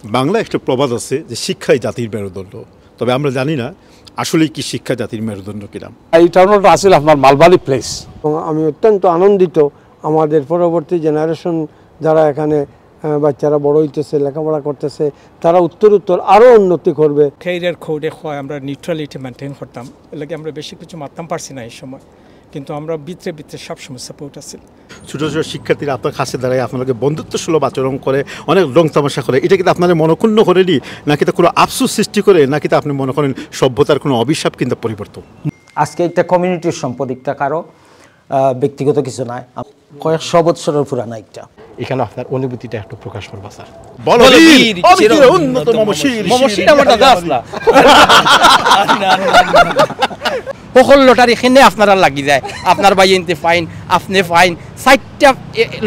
বাংলা একটা প্রবাদ আছে যে শিক্ষাই জাতির মেরুদণ্ড, তবে আমরা জানি না আসলে কি শিক্ষা জাতির মেরুদণ্ড কিনা। এই টাউনটা আসলে আপনার মালবাড়ি প্লেস। আমি অত্যন্ত আনন্দিত আমাদের পরবর্তী জেনারেশন যারা এখানে বাচ্চারা বড় হইতেছে, লেখাপড়া করতেছে, তারা উত্তর আরও উন্নতি করবে। ক্যারিয়ার কোডে হয় আমরা নিউট্রালিটি মেনটেন করতাম, এলাকে আমরা বেশি কিছু মারতাম পারছি না এই সময়, কিন্তু আমরা ভিতরে সবসময় সাপোর্ট আছে। ছোটো ছোটো শিক্ষার্থীরা আপনার কাছে দাঁড়ায় আপনাকে বন্ধুত্বসুলভ আচরণ করে, অনেক রং তামাশা করে, এটা কিন্তু আপনাদের মনক্ষুণ্ণ করেনি নাকি তা কোনো আফসোস সৃষ্টি করে, নাকি তা আপনি মনে করেন সভ্যতার কোনো অভিশাপ কিন্তু পরিবর্তন? আজকে একটা কমিউনিটির সম্পদ, একটা কারো ব্যক্তিগত কিছু নয়, কয়েকশো বৎসরের পুরানো একটা। এখানে আপনার অনুভূতিটা একটু প্রকাশ করবা স্যার। সকল লটারি এখানে আপনারা লাগি যায়, আপনার ভাই এনতে ফাইন, আপনি ফাইন, 4টা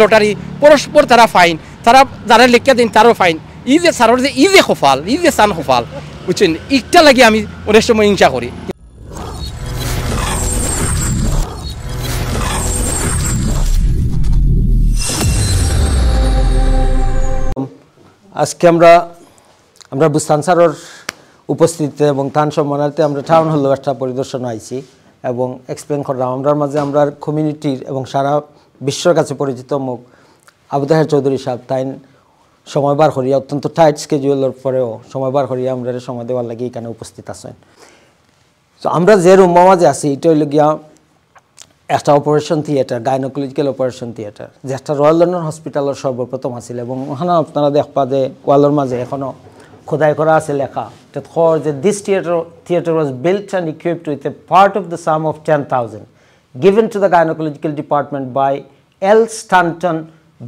লটারি পরস্পর তারা ফাইন, তারা যারা লেখা দিন তারও ফাইন। ই যে সার যে ই যে খোফাল, ই যে সান খোফাল, বুঝছেন, ইটা লাগে আমি অনেক সময় হিংসা করি। আজকে আমরা বুস্তান স্যারের উপস্থিতিতে এবং তান সম্মানার্থে আমরা টাউন হল একটা পরিদর্শন আইছি এবং এক্সপ্লেন করলাম আমরার মাঝে আমরা কমিউনিটির এবং সারা বিশ্বর কাছে পরিচিত মুখ আবু তাহের চৌধুরী সাহেব তাই সময় বার করিয়া অত্যন্ত টাইট স্কেজুয়ালের পরেও সময় বার করিয়া আমরা সময় দেওয়ার লাগে এখানে উপস্থিত আছেন। তো আমরা যে রুম মাঝে আছি এটা হইল গিয়া একটা operation theatre, gynaecological operation theatre, যেটা রয়্যাল লন্ডন হসপিটালের সর্বপ্রথম আছিল এবং ওখানে আপনারা দেখবা যে ওয়ালের মাঝে এখনও খোদাই করা আছে লেখা যে this theatre was built and equipped with a part of the sum of 10,000 given to the gynecological department by L. Stanton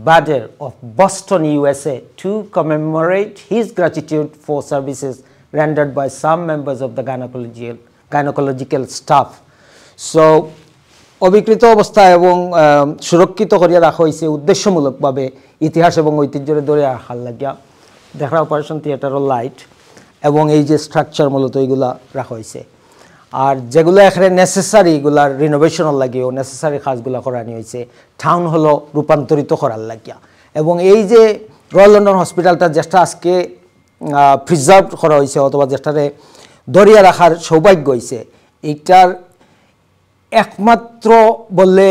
Bader of Boston, USA to commemorate his gratitude for services rendered by some members of the gynecological staff. So অবিকৃত অবস্থায় এবং সুরক্ষিত করিয়া রাখা হয়েছে উদ্দেশ্যমূলকভাবে ইতিহাস এবং ঐতিহ্যের ধরে রাখার লাগিয়া দেখা অপারেশন থিয়েটারের লাইট এবং এই যে স্ট্রাকচার মূলত এইগুলা রাখা হয়েছে। আর যেগুলো এখানে নেসেসারি এগুলার রিনোভেশনের লাগিয়েও নেসেসারি কাজগুলো করানি হয়েছে টাউন হলো রূপান্তরিত করার লাগিয়া। এবং এই যে রয়্যাল লন্ডন হসপিটালটা যেটা আজকে প্রিজার্ভ করা হয়েছে অথবা যেটারে ধরিয়া রাখার সৌভাগ্য হয়েছে, এইটার একমাত্র বললে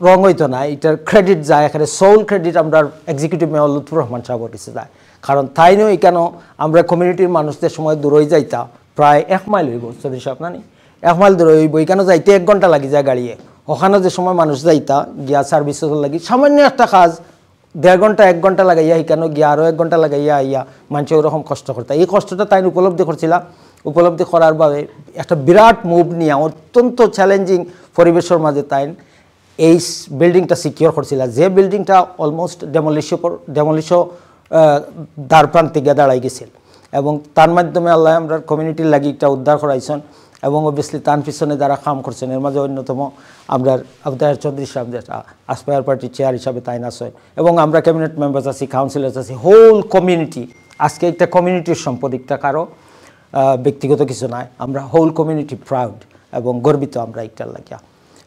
রং হইতো না, এটার ক্রেডিট যায় এখানে সোল ক্রেডিট আমরা এক্সিকিউটিভ মেয়র লুৎফুর রহমান সাহেবের কাছে যায়। কারণ তাই নয় কেন আমরা কমিউনিটির মানুষদের সময় দূর হয়ে যাইতা, প্রায় 1 মাইল হইব চৌধুরী সাহেব নানি, 1 মাইল দূর হইব, এখানে যাইতে 1 ঘন্টা লাগি যায় গাড়িয়ে। ওখানে যে সময় মানুষ যাইতা গিয়া সার্ভিসেস লাগি সামান্য একটা কাজ 1.5 ঘন্টা 1 ঘন্টা লাগাইয়া এখানে গিয়া আরও 1 ঘন্টা লাগাইয়া আইয়া মানুষ ওরকম কষ্ট করতা। এই কষ্টটা তাই উপলব্ধি করছিলাম, উপলব্ধি করার ভাবে একটা বিরাট মুভ নিয়ে অত্যন্ত চ্যালেঞ্জিং পরিবেশের মাঝে তাই এই বিল্ডিংটা সিকিওর করছিল, যে বিল্ডিংটা অলমোস্ট ডেমলিশ দ্বার প্রান্তে গিয়ে দাঁড়াই গেছিল। এবং তার মাধ্যমে আল্লাহ আমরা কমিউনিটির লাগি একটা উদ্ধার করাইছেন এবং অবভিয়াসলি তার পিছনে যারা কাম করছেন এর মাঝে অন্যতম আমরা আবু তাহের চৌধুরী সাহেব যেটা আসপায়ার পার্টির চেয়ার হিসাবে তাই আছেন এবং আমরা ক্যাবিনেট মেম্বার্স আছি, কাউন্সিলার্স আছি, হোল কমিউনিটি। আজকে একটা কমিউনিটির সম্পদ, একটা কারো ব্যক্তিগত কিছু নয়, আমরা হোল কমিউনিটি প্রাউড এবং গর্বিত আমরা এইটার লাগিয়া।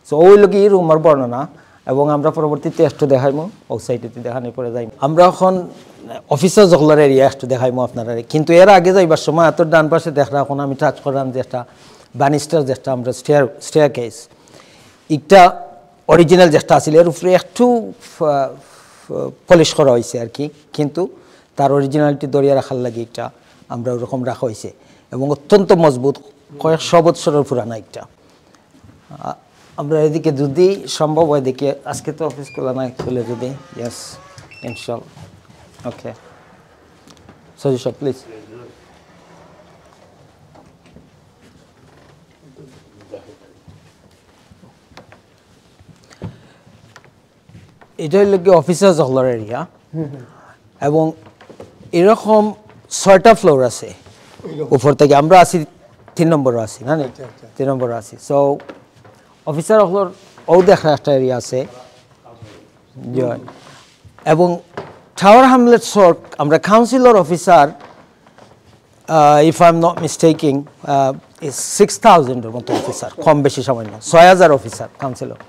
সো ওই লোকই রুমের বর্ণনা এবং আমরা পরবর্তীতে একটু দেখাইমো ও সাইডেতে দেখানোর পরে যাই আমরা এখন অফিসার জগলার এরিয়া একটু দেখাইমো আপনারা। কিন্তু এর আগে যাইবার সময় এত ডান পাশে দেখা এখন আমি টাচ করলাম যে একটা বানিস্টার যেটা আমরা স্টেয়ার কেস এটা অরিজিনাল যেটা আছিল এর উপরে একটু পলিশ করা হয়েছে আর কি, কিন্তু তার অরিজিনালিটি দরিয়া রাখার লাগে এটা আমরা ওরকম রাখা হয়েছে এবং অত্যন্ত মজবুত, কয়েকশো বৎসরের পুরানো একটা। আমরা এদিকে যদি সম্ভব হয় দেখি, আজকে তো অফিস খোলা নাই, খুলে যদি ইয়েস ইনশাল্লাহ। ওকে সজি সাহেব প্লিজ। এটা হইল কি অফিসার্স হলের এরিয়া এবং এরকম 6টা ফ্লোর আছে উপর থেকে। আমরা আছি 3 নম্বরে আছি না, 3 নম্বরে আছি। সো অফিসার হলের ও দেখা একটা এরিয়া আছে এবং টাওয়ার হ্যামলেট সর্ক আমরা councillor officer if I am not mistaking 6,000-এর মতো অফিসার, কম বেশি সামান্য 6,000 অফিসার কাউন্সিলর।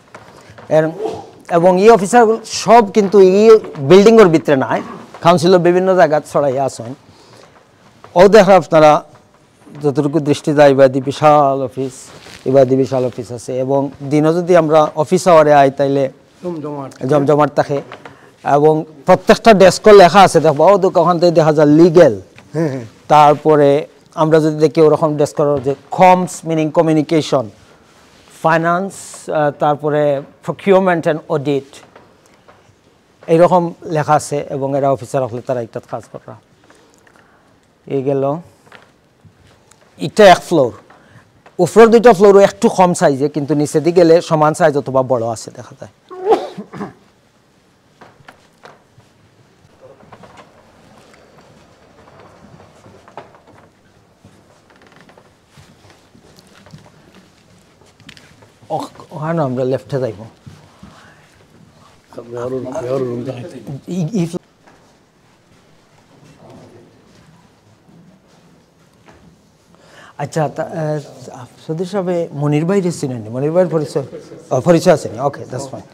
এবং এই অফিসারগুলো সব কিন্তু এই বিল্ডিংয়ের ভিতরে নাই, কাউন্সিলর বিভিন্ন জায়গা ছড়াইয়া আসেন ও দেখা আপনারা যতটুকু দৃষ্টি যায় ইবাদি বিশাল অফিস, ইবাদি বিশাল অফিস আছে এবং দিনও যদি আমরা অফিস আওয়ারে আই তাইলে জমজমাট থাকে এবং প্রত্যেকটা ডেস্কও লেখা আছে দেখো ও ওখান থেকে দেখা যায় লিগেল। তারপরে আমরা যদি দেখি ওরকম ডেস্ক যে কমস মিনিং কমিউনিকেশন, ফাইন্যান্স, তারপরে প্রকিউরমেন্ট অ্যান্ড অডিট এইরকম লেখা আছে এবং এরা অফিসার হলে তারা একটা কাজ করা। এই গেল এটা এক ফ্লোর, উপরের দুইটা ফ্লোরও একটু কম সাইজে কিন্তু নিচে দিকে গেলে সমান সাইজ অথবা বড় আছে দেখা যায়। ওখানে আমরা লেফটে যাইব। আচ্ছা সদীর সাহেব মনির ভাই রেসিডেন্ট, মনির ভাইয়ের পরিচয় আছে okay that's fine.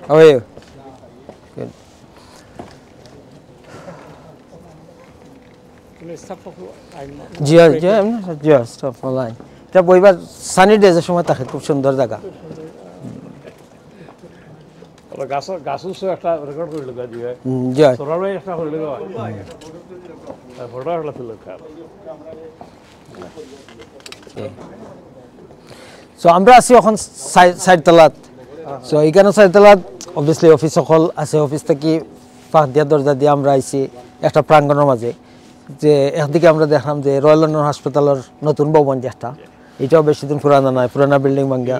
How are you? Good. Stuff online. এটা বইবার সানি ডেজের সময় থাকে, খুব সুন্দর জায়গা। গাছও একটা রেকর্ড করে লগা দিয়ে জি সোরারই একটা করে লগা ফটো হলো তুলে খাব। সো আমরা আছি এখন সাইড তলাত। সো এইখানে সাইড তলাত অবভিয়াসলি অফিস সকল আছে, অফিস থেকে ফাঁক দিয়া দরজা দিয়ে আমরা আইছি একটা প্রাঙ্গণের মাঝে। যে একদিকে আমরা দেখলাম যে রয়্যাল লন্ডন হাসপাতালের নতুন ভবন যেটা, এটাও বেশি দিন পুরানা নয়, পুরানা বিল্ডিং ভাঙ্গা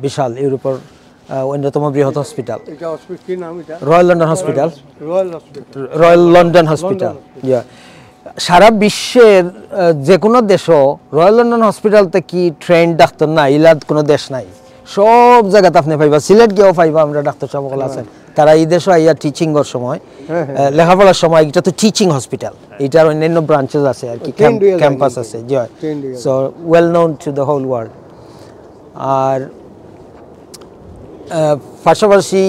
বিশাল ইউরোপের অন্যতম বৃহৎ hospital Royal London Hospital. Royal London Hospital সারা বিশ্বের যে কোনো দেশও রয়্যাল লন্ডন হসপিটাল থেকে ট্রেন্ড ডাক্তার না ইলাদ কোনো দেশ নাই, সব জায়গাতে আপনি পাইবা। সিলেট গিয়েও পাইবা আমরা ডাক্তার সকল আছেন, তারা এই দেশও আইয়া টিচিং এর সময় লেখাপড়ার সময়। এটা তো টিচিং হসপিটাল, এটার অন্যান্য ব্রাঞ্চেস আছে আর কি, ক্যাম্পাস আছে, so well known to the whole world. আর পাশাপাশি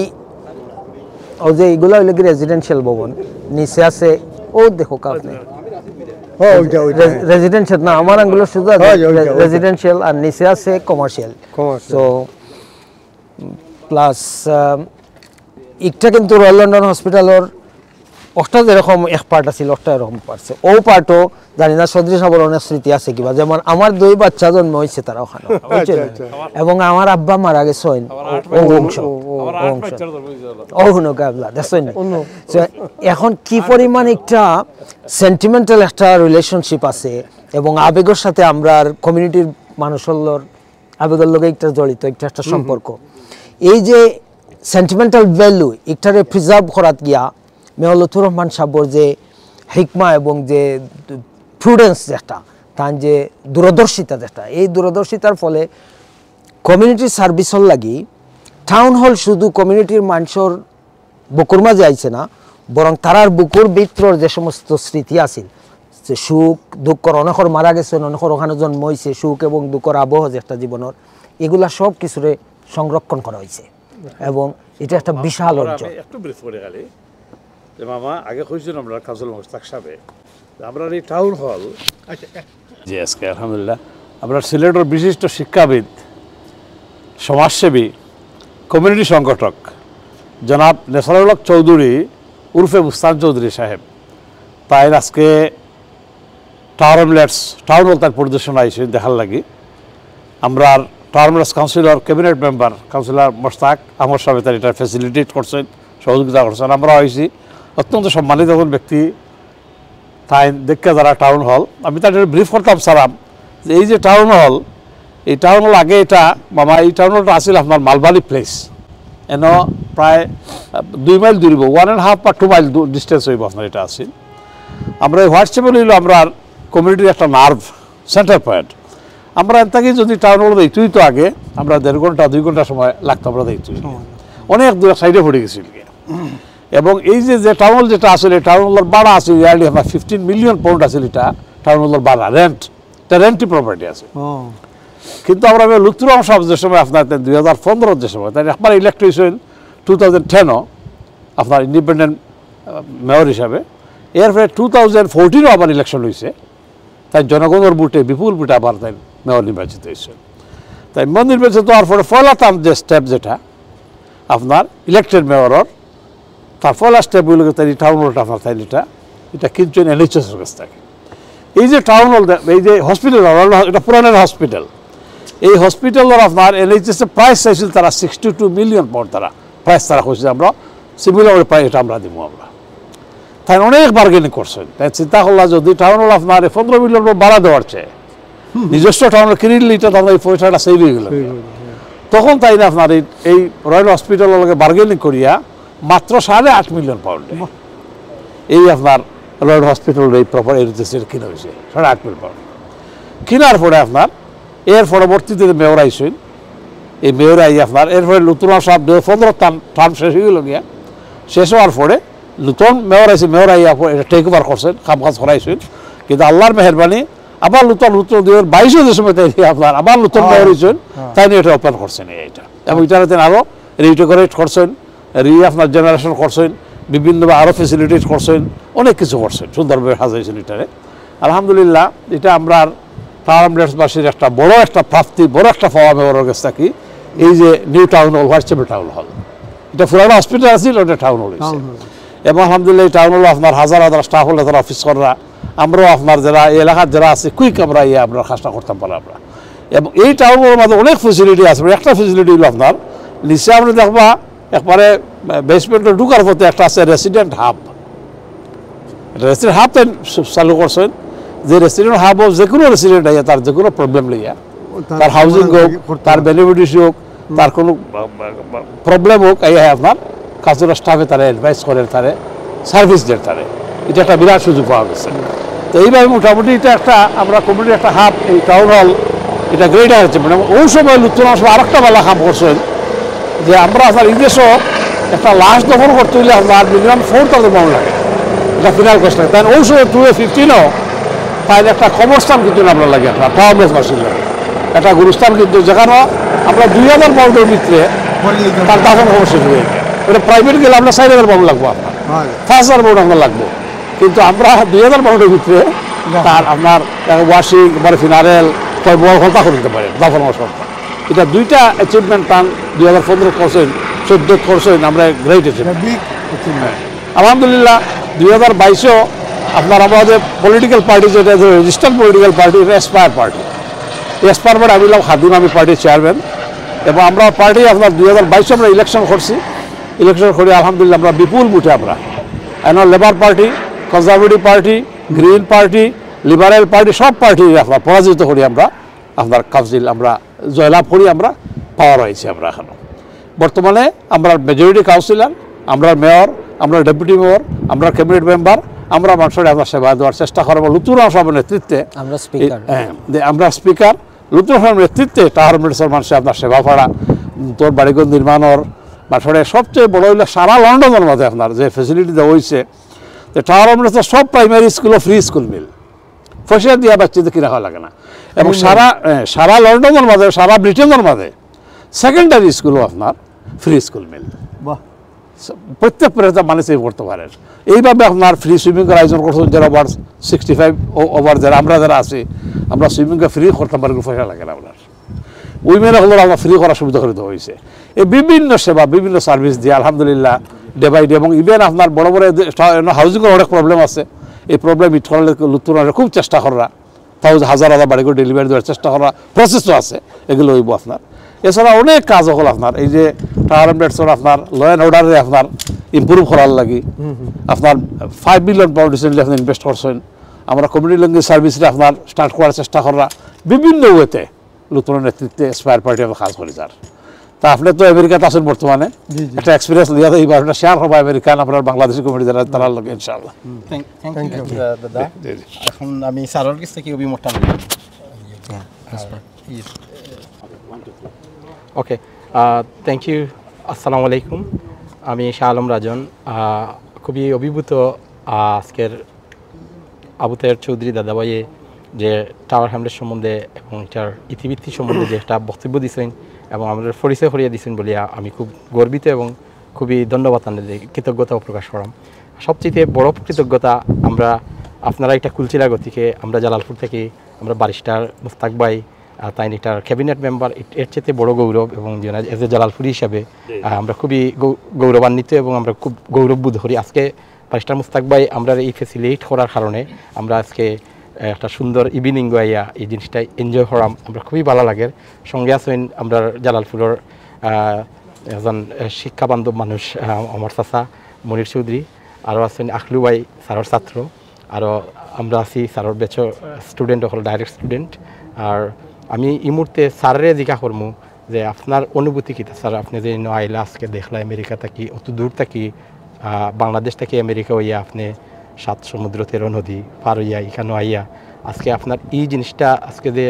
ও যে এইগুলো হইলে কি রেজিডেন্সিয়াল ভবন, নিচে আছে ও দেখো আপনি রেজিডেন্সিয়াল না, আমার আঙ্গুলো শুধু রেজিডেন্সিয়াল আর নিচে আছে কমার্শিয়াল। সো প্লাস একটা কিন্তু রয়্যাল লন্ডন হসপিটালের ওটা যেরকম এক পার্ট আছিল ওটা এরকম পারছে, ও পার্টও জানি না সদৃশ সাবর অনেক স্মৃতি আছে কিবা। যেমন আমার 2 বাচ্চা জন্ম হয়েছে তারা ওখানে, এবং আমার আব্বা মারা গেছেন এখন কি পরিমাণ একটা সেন্টিমেন্টাল একটা রিলেশনশিপ আছে এবং আবেগের সাথে আমরা কমিউনিটির মানুষের আবেগের লগে একটা জড়িত একটা সম্পর্ক। এই যে সেন্টিমেন্টাল ভ্যালু একটারে প্রিজার্ভ করাত গিয়া মেয়র লুথুর রহমান সাহেবর যে হিকমা এবং যে প্রুডেন্স যেটা, তার যে দূরদর্শিতা যেটা, এই দূরদর্শিতার ফলে কমিউনিটি সার্ভিসর লাগি টাউন হল শুধু কমিউনিটির মানুষের বুকুর মাঝে আইছে না, বরং তারার বুকুর ভিতর যে সমস্ত স্মৃতি আছিল, যে সুখ দুঃখর, অনেকের মারা গেছেন, অনেকের ওখানে জন্ম হয়েছে, সুখ এবং দুঃখর আবহ যে একটা জীবনের, এগুলা সব কিছুরে সংরক্ষণ করা হয়েছে এবং এটা একটা বিশাল অর্জন। একটু ব্রিফ করে গেলে যে মামা আগে কইছেন আমরা কাজল মোস্তাক সাহেব আমরা এই টাউন হল জি আজকে আলহামদুলিল্লাহ আমরা সিলেটের বিশিষ্ট শিক্ষাবিদ, সমাজসেবী, কমিউনিটি সংগঠক জনাব নেসারুল হক চৌধুরী উর্ফে বুস্তান চৌধুরী সাহেব তাই আজকে টাউন হল তার পরিদর্শন আইসে দেখার লাগি। আমরা town councillor cabinet member councillor Mostaq আমার সাহেব তার এটা ফ্যাসিলিটেট করছেন, সহযোগিতা করছেন। আমরা হয়েছি অত্যন্ত সম্মানিত একজন ব্যক্তি তাই দেখে যারা টাউন হল, আমি তাদের ব্রিফ করতাম সারাম যে এই যে টাউন হল, এই টাউন হল আগে এটা মামা এই টাউন হলটা আসলে আপনার মালবাড়ি প্লেস, এন প্রায় 2 মাইল দূরিব, 1.5 বা 2 মাইল ডিস্টেন্স হইব আপনার এটা আসিল। আমরা এই হোয়াটসঅ্যাপে নিল আমরা কমিউনিটির একটা নার্ভ সেন্টার পয়েন্ট। আমরা এটাকে যদি টাউন হল দেখতেই তো আগে আমরা 1.5 ঘন্টা 2 ঘন্টা সময় লাগতো আমরা দেখতেই, অনেক দূর সাইডে পড়ে গেছিল। এবং এই যে টাউন হল যেটা আসলে টাউন হলের ভাড়া আছে ইয়ারলি আপনার 15 মিলিয়ন পাউন্ড আছে এটা টাউন হলের ভাড়া রেন্ট, এটা রেন্টি প্রপার্টি আছে। কিন্তু আমরা লুৎফুর রহমান সাহেব যে সময় আপনার 2015 যে সময় তাই আপনার ইলেকট্রিশিয়ান 2010 আপনার ইন্ডিপেন্ডেন্ট মেয়র হিসাবে, এরপরে 2014 আবার ইলেকশন হয়েছে, তাই জনগণের বুটে বিপুল বুটে আবার তাই মেয়র নির্বাচিত হয়েছে। তাই মেয়র নির্বাচিত হওয়ার পরে ফলাতাম যে স্টেপ যেটা আপনার ইলেকটেড মেয়রের, তার ফলা স্টেপগুলোকে তাই টাউন হলটা আপনার তাই এটা কিনছেন NHS-এর কাছ থেকে। এই যে টাউন হল, এই যে হসপিটাল, এটা পুরানের হসপিটাল, এই হসপিটালের আপনার NHS এর প্রাইস চাইছিল তারা 62 মিলিয়ন পাউন্ড, তারা প্রাইস তারা করছে আমরা সিমিলার প্রাইস এটা আমরা দিব আমরা। তাই অনেক বার্গেনিং করছেন। তাই চিন্তা করলাম যদি টাউন হল আপনার 15 মিলিয়ন বাড়া দেওয়ার চেয়ে নিজস্ব টাউন কিনলে এটা তাহলে এই পয়সাটা সেভ হয়ে গেল। তখন তাই না আপনার এই রয়্যাল হসপিটালের লগে বার্গেনিং করিয়া মাত্র 8.5 মিলিয়ন পাউন্ডে এই আপনার রয়্যাল হসপিটালের এই প্রপার এরিতেসের কিনা হয়েছে 8.5 মিলিয়ন পাউন্ড। কেনার পরে আপনার এর পরবর্তীতে মেয়র আইসেন, এই মেয়র আই আপনার এরপরে লুৎফুর রহমান সাহেব 2015 টার্ম শেষ হয়ে গেল গিয়া, শেষ হওয়ার পরে নতুন মেয়র আইসে, মেয়র আইয়া এটা টেক ওভার করছেন, কাম কাজ করাইছেন। কিন্তু আল্লাহর মেহরবানি আবার নতুন 2022 যে সময় তাই আপনার আবার নতুন মেয়র হয়েছেন, তাই নিয়ে এটা ওপেন করছেন এইটা, এবং এটাতে আরও রিডেকোরেট করছেন, আপনার জেনারেশন করছেন, বিভিন্নভাবে আরও ফেসিলিটিস করছেন, অনেক কিছু করছেন, সুন্দরভাবে সাজাইছেন এটারে। আলহামদুলিল্লাহ এটা আমরা টাউনবাসীর একটা বড় একটা প্রাপ্তি, বড় একটা পাওয়া মেয়রের কাছ থাকি। এই যে নিউ টাউন হল, হোয়াটসঅ্যাপে টাউন হল, এটা পুরানো হসপিটাল আছে, ওটা টাউন হল হয়েছে। এবং আলহামদুলিল্লাহ এই টাউন হল আপনার হাজার হাজার স্টাফ হলে তারা অফিসাররা, আমরাও আপনার যারা এই এলাকার যারা আছে কুইক আমরা আমরা কাজটা করতাম পারি আমরা। এবং এই টাউন হলের মধ্যে অনেক ফেসিলিটি আছে। একটা ফেসিলিটি হলো আপনার নিচে আপনি দেখবা একবারে বেসমেন্টে ঢুকার পথে একটা আছে রেসিডেন্ট হাব। রেসিডেন্ট হাব তাই চালু করছেন, যে রেসিডেন্ট হাব হোক, যে কোনো রেসিডেন্ট আইয়া তার যে কোনো প্রবলেম লইয়া, তার হাউজিং হোক, তার বেনিফিট হোক, তার কোনো প্রবলেম হোক, এই আপনার কাজের স্টাফে তারা অ্যাডভাইস করেন, তারা সার্ভিস দেন, তারা এটা একটা বিরাট সুযোগ পাওয়া গেছে। তো এইভাবে মোটামুটি এটা একটা আমরা কমিউনিটি একটা হাব, এই টাউন হল এটা গ্রেট হচ্ছে। মানে ওই সময় লুৎফুর রহমান সাহেব আরেকটা বেলা কাম করছেন যে আমরা আপনার এই দেশও একটা লাশ দখল করতে হইলে আপনার মিনিমাম 4,000 পাউন্ড লাগে, এটা ফিনাল কষ্ট লাগে। তাই ওই সময় 2015 তাই একটা কবরস্থান কিন্তু আমরা লাগে, একটা টাউনবাসীর লাগে একটা গুরুস্থান কিন্তু, যেখানে আমরা 2,000 পাউন্ডের ভিতরে তার দাফন খবর শেষ হয়ে যায়। ওটা প্রাইভেট গেলে আমরা 4,000 পাউন্ড লাগবো, আপনার 5,000 পাউন্ড আমরা লাগবো। কিন্তু আমরা 2,000 পাউন্ডের ভিতরে তার আপনার ওয়াশিং, ফিনারেল বড় ঘন্টা করে দিতে পারে দাফন সংখ্যা। এটা দুইটা অ্যাচিভমেন্ট পান 2015 করছেন, 14 করছেন, আমরা গ্রেট অ্যাচিভমেন্ট। আলহামদুলিল্লাহ 2022 আপনার আমাদের পলিটিক্যাল পার্টি যেটা রেজিস্টার্ড পলিটিক্যাল পার্টি, এটা এসপায়ার পার্টি। এসপায়ার পার্টি আমি খাদিম, আমি পার্টির চেয়ারম্যান। এবং আমরা পার্টি আপনার 2022 আমরা ইলেকশন করছি, ইলেকশন করে আলহামদুলিল্লাহ আমরা বিপুল বুটে আমরা labour party, conservative party, green party, liberal party, সব পার্টি আপনার পরাজিত করি আমরা আপনার কাউন্সিল আমরা জয়লাভ করি, আমরা পাওয়ার হয়েছি আমরা এখনও। বর্তমানে আমরা মেজরিটি কাউন্সিলর, আমরা মেয়র, আমরা ডেপুটি মেয়র, আমরা ক্যাবিনেট মেম্বার, আমরা মানুষের আমরা সেবা দেওয়ার চেষ্টা করবো লুৎফুর রহমান সাহেবের নেতৃত্বে। আমরা স্পিকার লুৎফুর রহমানের নেতৃত্বে টাওয়ার মেডিসের মানুষের আপনার সেবা করা, তোর বাড়িঘর নির্মাণের মানুষের সবচেয়ে বড় হইলে সারা লন্ডনের মধ্যে আপনার যে ফেসিলিটি দেওয়া হয়েছে, তো টাওয়ার মেডিসের সব প্রাইমারি স্কুলও ফ্রি স্কুল মিল, পয়সা দিয়া বাচ্চাদের কিনা খাওয়া লাগে না। এবং সারা লন্ডনের মাঝে, সারা ব্রিটেনের মাঝে সেকেন্ডারি স্কুলও আপনার ফ্রি স্কুল মিল, প্রত্যেক প্রেতা মানুষ এই করতে পারেন। এইভাবে আপনার ফ্রি সুইমিংয়ের আয়োজন করছেন, যারা ওভার 65 ওভার যারা আমরা যারা আছি, আমরা সুইমিংকে ফ্রি করতে পারি, পয়সা লাগে না আপনার। উইমেনে হলো আমরা ফ্রি করার সুবিধা করে দেওয়া হয়েছে। এই বিভিন্ন সেবা, বিভিন্ন সার্ভিস দিয়ে আলহামদুলিল্লাহ ডে বাই ডে। এবং ইভেন আপনার বড় বড় হাউজিংয়ের অনেক প্রবলেম আছে, এই প্রবলেম ইট করলে লুৎফুর রহমান খুব চেষ্টা করা, তাও হাজার হাজার বাড়ি করে ডেলিভারি দেওয়ার চেষ্টা করা প্রসেসও আছে, এগুলো হইব আপনার। এছাড়া অনেক কাজ হল আপনার এই যে টাওয়ার এমডেটসের আপনার ল অ্যান্ড অর্ডারে আপনার ইম্প্রুভ করার লাগি আপনার 5 বিলিয়ন পাউন্ড রিসেন্টলি আপনি ইনভেস্ট করছেন। আমরা কমিউনিটি ল্যাঙ্গুয়েজ সার্ভিসটা আপনার স্টার্ট করার চেষ্টা করা, বিভিন্ন ওয়েতে লুৎফুরের নেতৃত্বে এসপায়ার পার্টি আমরা কাজ করি স্যার। তা আপনি তো আমেরিকাতে আছেন বর্তমানে, একটা এক্সপিরিয়েন্স লিয়া এইবার একটা শেয়ার হবে আমেরিকান আপনার বাংলাদেশি কমিউনিটি যারা তারা লোক ইনশাআল্লাহ। থ্যাংক ইউ দাদা। এখন আমি স্যারের কাছ থেকে অভিমতটা নেব। ওকে, থ্যাংক ইউ। আসসালামু আলাইকুম। আমি শাহ আলম রাজন। খুবই অভিভূত আজকের আবু তাহের চৌধুরী দাদাভাইয়ে যে টাওয়ার হ্যামলেট সম্বন্ধে এবং এটার ইতিবৃত্তি সম্বন্ধে যে একটা বক্তব্য দিয়েছেন এবং আমাদের পরিচয় করিয়ে দিয়েছেন বলিয়া আমি খুব গর্বিত এবং খুবই ধন্যবাদ কৃতজ্ঞতাও প্রকাশ করাম। সবচেয়ে বড় কৃতজ্ঞতা আমরা আপনারা একটা কুলচিলা গতিকে আমরা জালালপুর থেকে আমরা ব্যারিস্টার মুস্তাক ভাই তাই এটার ক্যাবিনেট মেম্বার, এর চেয়ে বড় গৌরব এবং এজ এ জালালপুরি হিসাবে আমরা খুবই গৌরবান্বিত এবং আমরা খুব গৌরব বোধ করি। আজকে ব্যারিস্টার মুস্তাক ভাই আমরা এই ফেসিলিটেট করার কারণে আমরা আজকে একটা সুন্দর ইভিনিং গাইয়া এই জিনিসটা এনজয় করাম, আমরা খুবই ভালো লাগে। সঙ্গে আছেন আমরা জালালপুরের একজন শিক্ষাবান্ধব মানুষ আমার চাচা মনির চৌধুরী, আরও আছেন আখলু ভাই স্যারের ছাত্র, আরও আমরা আছি স্যারের বেচর স্টুডেন্ট হল ডাইরেক্ট স্টুডেন্ট। আর আমি এই মুহূর্তে স্যারের জিজ্ঞা করবো যে আপনার অনুভূতি কী স্যার, আপনি যে আইলা আজকে দেখলা আমেরিকা থাকি অত দূর থাকি বাংলাদেশ থেকে আমেরিকা হইয়া আপনি 7 সমুদ্র 13 নদী পার হইয়া এখানে আইয়া আজকে আপনার এই জিনিসটা আজকে যে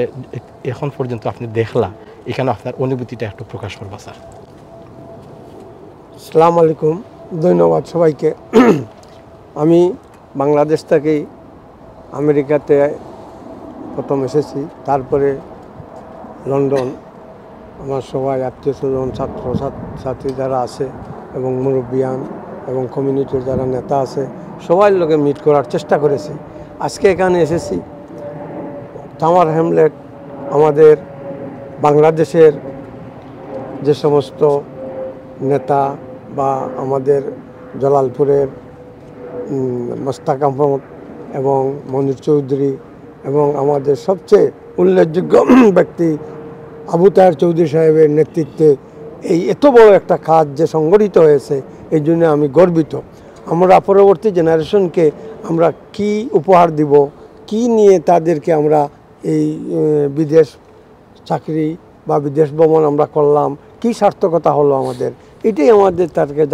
এখন পর্যন্ত আপনি দেখলা এখানে আপনার অনুভূতিটা একটু প্রকাশ করবা স্যার। আসসালামু আলাইকুম, ধন্যবাদ সবাইকে। আমি বাংলাদেশ থেকেই আমেরিকাতে প্রথম এসেছি, তারপরে লন্ডন। আমার সবাই আত্মীয় স্বজন ছাত্র ছাত্রী যারা আছে এবং মুরব্বিয়ান এবং কমিউনিটির যারা নেতা আছে সবার লোকে মিট করার চেষ্টা করেছি। আজকে এখানে এসেছি টাওয়ার হ্যামলেট আমাদের বাংলাদেশের যে সমস্ত নেতা বা আমাদের জালালপুরের মোস্তাক আহমদ এবং মনির চৌধুরী এবং আমাদের সবচেয়ে উল্লেখযোগ্য ব্যক্তি আবু তাহের চৌধুরী সাহেবের নেতৃত্বে এই এত বড় একটা কাজ যে সংগঠিত হয়েছে, এই জন্য আমি গর্বিত। আমরা পরবর্তী জেনারেশনকে আমরা কি উপহার দিব, কি নিয়ে তাদেরকে আমরা এই বিদেশ চাকরি বা বিদেশ ভ্রমণ আমরা করলাম, কি সার্থকতা হলো আমাদের, এটাই আমাদের তাদেরকে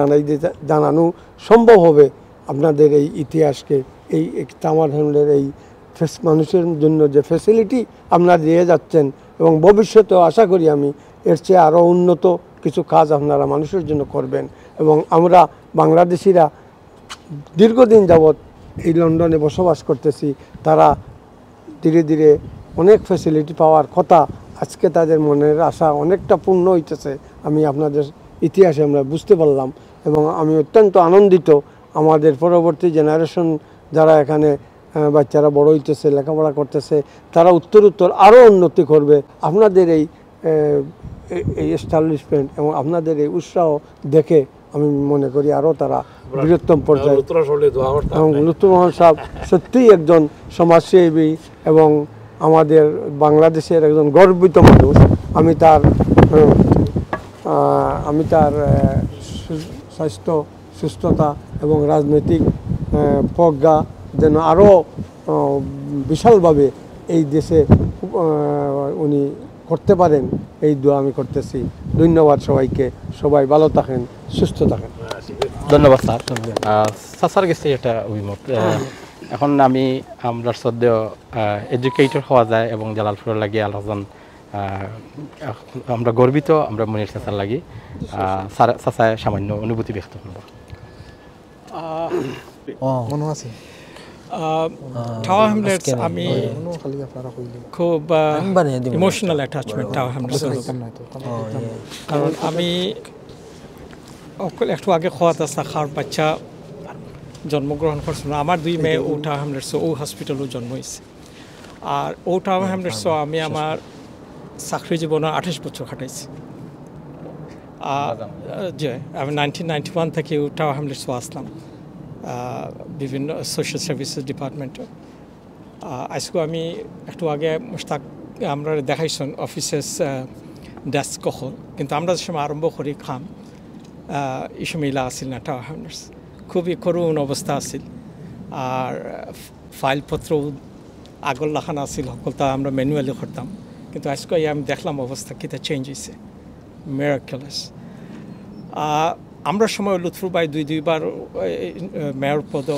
জানানো সম্ভব হবে। আপনাদের এই ইতিহাসকে এই টাওয়ার হ্যামলের এই মানুষের জন্য যে ফ্যাসিলিটি আপনারা দিয়ে যাচ্ছেন এবং ভবিষ্যতেও আশা করি আমি এর চেয়ে আরও উন্নত কিছু কাজ আপনারা মানুষের জন্য করবেন। এবং আমরা বাংলাদেশিরা দীর্ঘদিন যাবৎ এই লন্ডনে বসবাস করতেছি, তারা ধীরে ধীরে অনেক ফ্যাসিলিটি পাওয়ার কথা, আজকে তাদের মনের আশা অনেকটা পূর্ণ হইতেছে আমি আপনাদের ইতিহাসে আমরা বুঝতে পারলাম। এবং আমি অত্যন্ত আনন্দিত আমাদের পরবর্তী জেনারেশন যারা এখানে বাচ্চারা বড় হইতেছে লেখাপড়া করতেছে তারা উত্তর আরও উন্নতি করবে। আপনাদের এই এস্টাবলিশমেন্ট এবং আপনাদের এই উৎসাহ দেখে আমি মনে করি আরও তারা বৃহত্তম পর্যায়ে। এবং লুৎফর রহমান সাহেব সত্যিই একজন সমাজসেবী এবং আমাদের বাংলাদেশের একজন গর্বিত মানুষ। আমি তার স্বাস্থ্য সুস্থতা এবং রাজনৈতিক প্রজ্ঞা যেন আরও বিশালভাবে এই দেশে উনি করতে পারেন এই দোয়া আমি করতেছি। ধন্যবাদ সবাইকে, সবাই ভালো থাকেন, সুস্থ থাকেন। ধন্যবাদ স্যার। স্যার গেছে এটা অভিমত। এখন আমরা শ্রদ্ধেয় এডুকেটর হওয়া যায় এবং জালালপুরের লাগে আলোচন আমরা গর্বিত, আমরা মনির চাচার লাগি চাচায় সামান্য অনুভূতি ব্যক্ত করব। টাওয়ার হ্যামলেটস আমি খুব ইমোশনাল অ্যাটাচমেন্ট টাওয়ার হ্যামলেটস, কারণ আমি একটু আগে খোয়াতে থাকার বাচ্চা জন্মগ্রহণ করছিল। আমার 2 মেয়ে ও টাওয়ার হ্যামলেটস ও হসপিটালও জন্ম হয়েছে। আর ও টাওয়ার হ্যামলেটস আমি আমার চাকরি জীবনে 28 বছর খাটাইছি। যে আমি 1991 থেকে টাওয়ার হ্যামলেটসও আসলাম বিভিন্ন সোশ্যাল সার্ভিসেস ডিপার্টমেন্টে। আজকে আমি একটু আগে মুস্তাক আমরা দেখাইছেন অফিসেস ডেস্ক কখন, কিন্তু আমরা যে সময় আরম্ভ করি খাম এই সময় ইলা আসিল না। টাওয়ার হ্যামলেটস খুবই করুণ অবস্থা আছিল আর ফাইলপত্র আগর লাখান আসিল সকলটা আমরা ম্যানুয়ালি করতাম। কিন্তু আজকে আমি দেখলাম অবস্থা কিতা চেঞ্জ হয়েছে, মিরাকলাস। আমরা সময় লুৎফর ভাই 2-2বার মেয়র পদ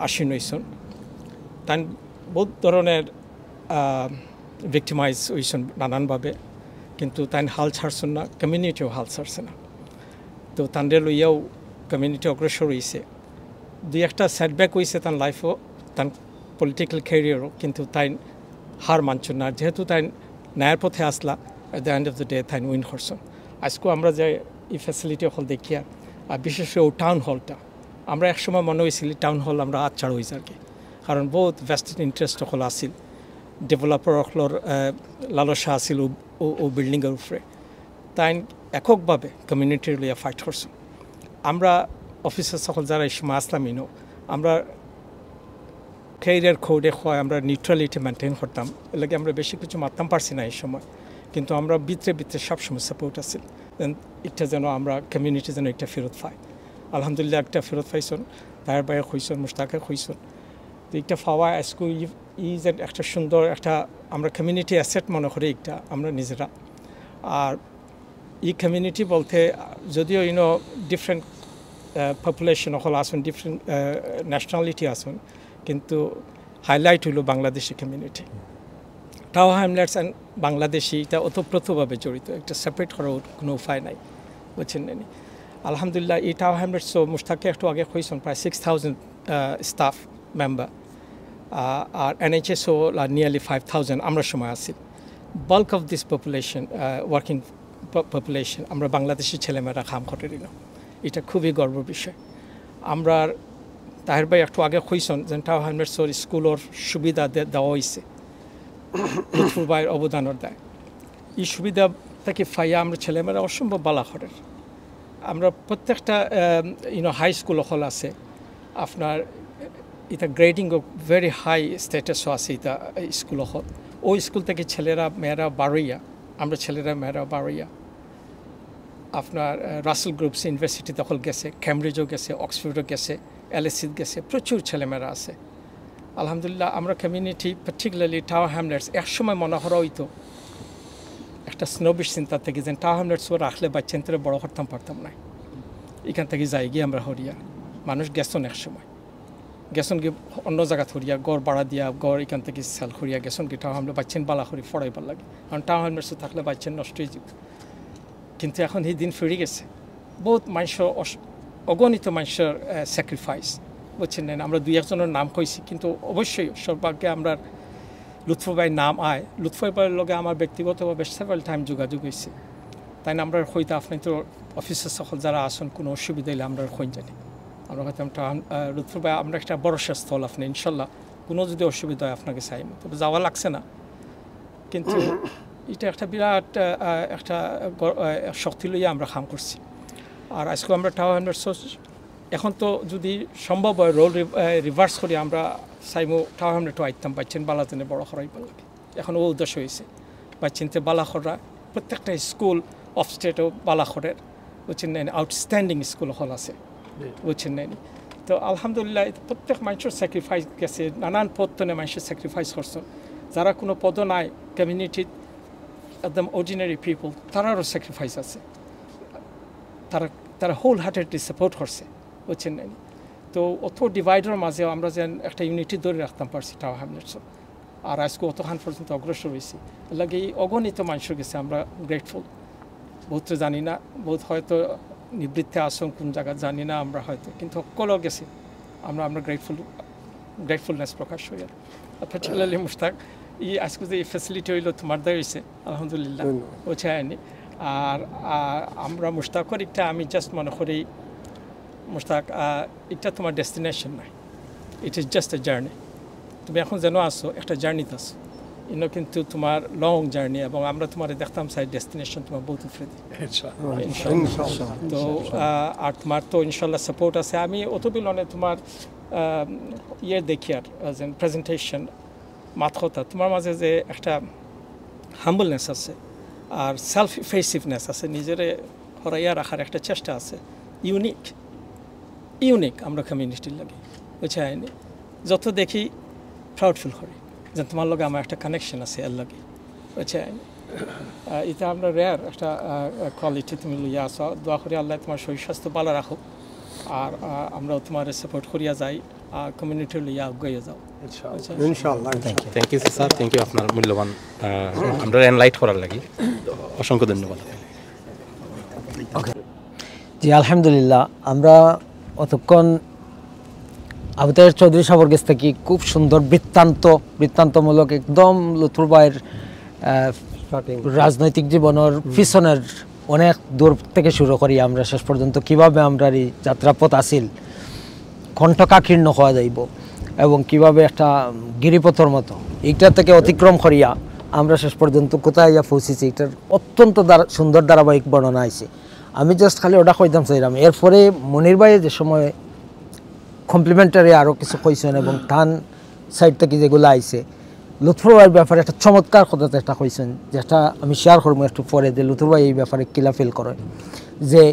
আসীন হয়েছেন। তাই বহুত ধরনের ভিক্টিমাইজ হয়েছেন নানানভাবে, কিন্তু তাই হাল ছাড়ছেন না, কমিউনিটিও হাল ছাড়ছে না। তো তাদের লইয়াও কমিউনিটি অগ্রসর হয়েছে দুই একটা সেটব্যাক হয়েছে তার লাইফও তার পলিটিক্যাল ক্যারিয়ারও কিন্তু তাই হার মানছেন না যেহেতু তাই ন্যায়ের পথে আসলা at the end of the day তাই উইন করছেন আজকেও আমরা যে এই ফ্যাসিলিটি হল দেখিয়া আর বিশেষ করে টাউন হলটা আমরা একসময় মনে হয়েছিল টাউন হল আমরা আচ্ছাড় হয়েছে আর কি কারণ বহুত ভেস্টেড ইন্টারেস্ট হল আসিল ডেভেলপার হলর লালসা আসিল ও বিল্ডিংয়ের উপরে তাই এককভাবে কমিউনিটির লইয়া ফাইট করছেন আমরা অফিসার সকল যারা এই সময় আসলাম ইনো আমরা ক্যারিয়ার কোডে হয় আমরা নিউট্রালিটি মেনটেন করতাম এলাকে আমরা বেশি কিছু মারতাম পারছি না এই সময় কিন্তু আমরা ভিতরে ভিতরে সবসময় সাপোর্ট আছে এটা যেন আমরা কমিউনিটি যেন একটা ফেরত পাই আলহামদুলিল্লাহ একটা ফেরত পাইছেন তার বাইরে হইছেন মুস্তাকে হইছেন তো একটা পাওয়া আজকে যে একটা সুন্দর একটা আমরা কমিউনিটি অ্যাসেট মনে করি একটা আমরা নিজেরা আর এই কমিউনিটি বলতে যদিও ডিফারেন্ট পপুলেশন হল আসুন ডিফারেন্ট ন্যাশনালিটি আসুন কিন্তু হাইলাইট হলো বাংলাদেশি কমিউনিটি টাও হ্যামলেটস অ্যান্ড বাংলাদেশি এটা ওতপ্রোতভাবে জড়িত একটা সেপারেট করার কোনো উপায় নাই বুঝছেন না আলহামদুলিল্লাহ এই টাও হ্যামলেটসও মুস্তাকে একটু আগে হয়েছেন প্রায় 6,000 স্টাফ মেম্বার আর NHSও নিয়ারলি 5,000 আমরা সময় আছি bulk of this population working population আমরা বাংলাদেশি ছেলেমেয়েরা কাম করে দিল এটা খুবই গর্বের বিষয় আমরা তাহের ভাই একটু আগে হইছেন যে টাও হ্যামলেটসর স্কুলের সুবিধা দেওয়া হয়েছে লুৎফুর ভাইয়ের অবদানের দেয় এই সুবিধা থেকে ফাইয়া আমরা ছেলেমেয়েরা অসম্ভব বালা করেন আমরা প্রত্যেকটা হাই স্কুল হল আছে আপনার এটা গ্রেডিং ভেরি হাই স্ট্যাটাসও আছে এটা স্কুল হল ওই স্কুল থেকে ছেলেরা মেয়েরা বারোইয়া আমরা ছেলেরা মেয়েরা বারোইয়া আপনার রাসেল গ্রুপস ইউনিভার্সিটি দখল গেছে ক্যামব্রিজও গেছে অক্সফোর্ডও গেছে LSE গেছে প্রচুর ছেলেমেয়েরা আছে আলহামদুলিল্লাহ আমরা কমিউনিটি পার্টিকুলারলি টাও হ্যামলেটস একসময় মনে করা হইতো একটা স্নোবিশ চিন্তা থেকে যে টাও হ্যামলেটসও রাখলে বাচ্চান্তরে বড় করতাম পারতাম না এখান থেকে যাই গিয়ে আমরা হরিয়া মানুষ গেছন একসময় গেছন গিয়ে অন্য জায়গা হরিয়া গড় বাড়া দিয়া গড় এখান থেকে সেল করিয়া গেছন কি টাও হ্যামলে বাচ্চেন বালা করি ফড়াইবার লাগে কারণ টাও হ্যামলেটসও থাকলে বাচ্চেন নষ্ট হয়ে যাবে কিন্তু এখন এই দিন ফিরে গেছে বহুত মানুষের অগণিত মানুষের স্যাক্রিফাইস বুঝছেন না আমরা দুই একজনের নাম কইছি কিন্তু অবশ্যই সৌভাগ্যে আমরা লুৎফু ভাইয়ের নাম আয় লুৎফু ভাইয়ের লগে আমার ব্যক্তিগতভাবে সেভারাল টাইম যোগাযোগ হয়েছে তাই না আমরা হইতে আপনি তো অফিসার সকল যারা আসুন কোনো অসুবিধা হলে আমরা হইন জানি আমরা হয়তো লুৎফু ভাই আমরা একটা ভরসা স্থল আপনি ইনশাল্লাহ কোনো যদি অসুবিধা হয় আপনাকে চাইব তবে যাওয়া লাগছে না কিন্তু এটা একটা বিরাট একটা শক্তি লইয়া আমরা কাম করছি আর আজকে আমরা টাও হ্যামলেটস এখন তো যদি সম্ভব হয় রোল রিভার্স করি আমরা চাইমো টাও হ্যামলেটও আইতাম বাচ্চেন বালাজনে বড় করাইবার লাগে এখন ও উদ্দেশ্য হয়েছে বাচ্চেনতে বালাখরা প্রত্যেকটা স্কুল অফ স্টেটও বালাখরের বুঝছেন না আউটস্ট্যান্ডিং স্কুল হল আছে বুঝছেন না তো আলহামদুলিল্লাহ প্রত্যেক মানুষের স্যাক্রিফাইস গেছে নানান পদনে মানুষের স্যাক্রিফাইস করছেন যারা কোনো পদ নাই কমিউনিটির একদম অর্ডিনারি পিপল তারারও স্যাক্রিফাইস আছে তারা হোল হার্টেডলি সাপোর্ট করছে বুঝছেন না তো অত ডিভাইডের মাঝেও আমরা যেন একটা ইউনিটি ধরে রাখতাম পারছি টাও হ্যামলেটসও আর আজকে অতখান পর্যন্ত অগ্রসর হয়েছি লাগে এই অগণিত মানুষের গেছে আমরা গ্রেটফুল বহুত জানি না বহুত হয়তো নিবৃত্তে আসন কোন জায়গা জানি না আমরা হয়তো কিন্তু সকলেও গেছি আমরা গ্রেটফুলনেস প্রকাশ হই আর পার্টিকুলারলি মুশতাক আজকে যে এই ফ্যাসিলিটি হইলো তোমার দেওয়া হয়েছে আলহামদুলিল্লাহ ওছে আয়নি আর আমরা মুশতাকর একটা আমি জাস্ট মনে করি মুশতাক এটা তোমার ডেস্টিনেশন নাই it is just a journey তুমি এখন যেন আসো একটা জার্নিতে আসো কিন্তু তোমার লং জার্নি এবং আমরা তোমার দেখতাম সাইড ডেস্টিনেশন তোমার বহুত ফ্রেদি তো আর তোমার তো ইনশাল্লাহ সাপোর্ট আছে আমি অতবিলনে তোমার দেখি আর প্রেজেন্টেশন মাথা তোমার মাঝে যে একটা হাম্বলনেস আছে আর সেলফ ইফেসিভনেস আছে নিজের হরাইয়া রাখার একটা চেষ্টা আছে ইউনিক আমরা কমিউনিটির লাগে বুঝছে আইনি যত দেখি প্রাউড ফিল করি যে তোমার লগে আমার একটা কানেকশন আছে এর লাগে বুঝছে আইনি এটা আমরা রেয়ার একটা কোয়ালিটি তুমি লইয়া আসো দোয়া করি আল্লাহ তোমার শরীর স্বাস্থ্য ভালো রাখো আর আমরাও তোমার সাপোর্ট করিয়া যাই আর কমিউনিটি লইয়া আগাইয়া যাও ইনশাআল্লাহ thank you sir thank you আপনার মূল্যবান আমরা এনলাইট করার লাগি অসংখ্য ধন্যবাদ জি আলহামদুলিল্লাহ, আমরা অতক্ষণ আবু তাহের চৌধুরী সাহেবের কাছ থেকে খুব সুন্দর বৃত্তান্তমূলক একদম লুৎফর ভাইয়ের রাজনৈতিক জীবনের পিছনের অনেক দূর থেকে শুরু করি আমরা শেষ পর্যন্ত কিভাবে আমরা এই যাত্রাপথ আসিল কণ্ঠকাকীর্ণ হওয়া যাইব এবং কিভাবে একটা গিরিপথর মতো এইটা থেকে অতিক্রম করিয়া আমরা শেষ পর্যন্ত কোথায় ইয়া পৌঁছেছি, এটার অত্যন্ত সুন্দর ধারাবাহিক বর্ণনা আছে। আমি জাস্ট খালি ওটা কইতাম চাইলাম। এরপরে মনির ভাই যে সময় কমপ্লিমেন্টারি আরও কিছু কইছেন এবং টান সাইড থেকে যেগুলো আইছে, লুৎফর ভাইয়ের ব্যাপারে একটা চমৎকার কথা একটা কইছেন, যেটা আমি শেয়ার করবো একটু পরে, যে লুৎফর ভাই এই ব্যাপারে কিলা ফিল করে, যে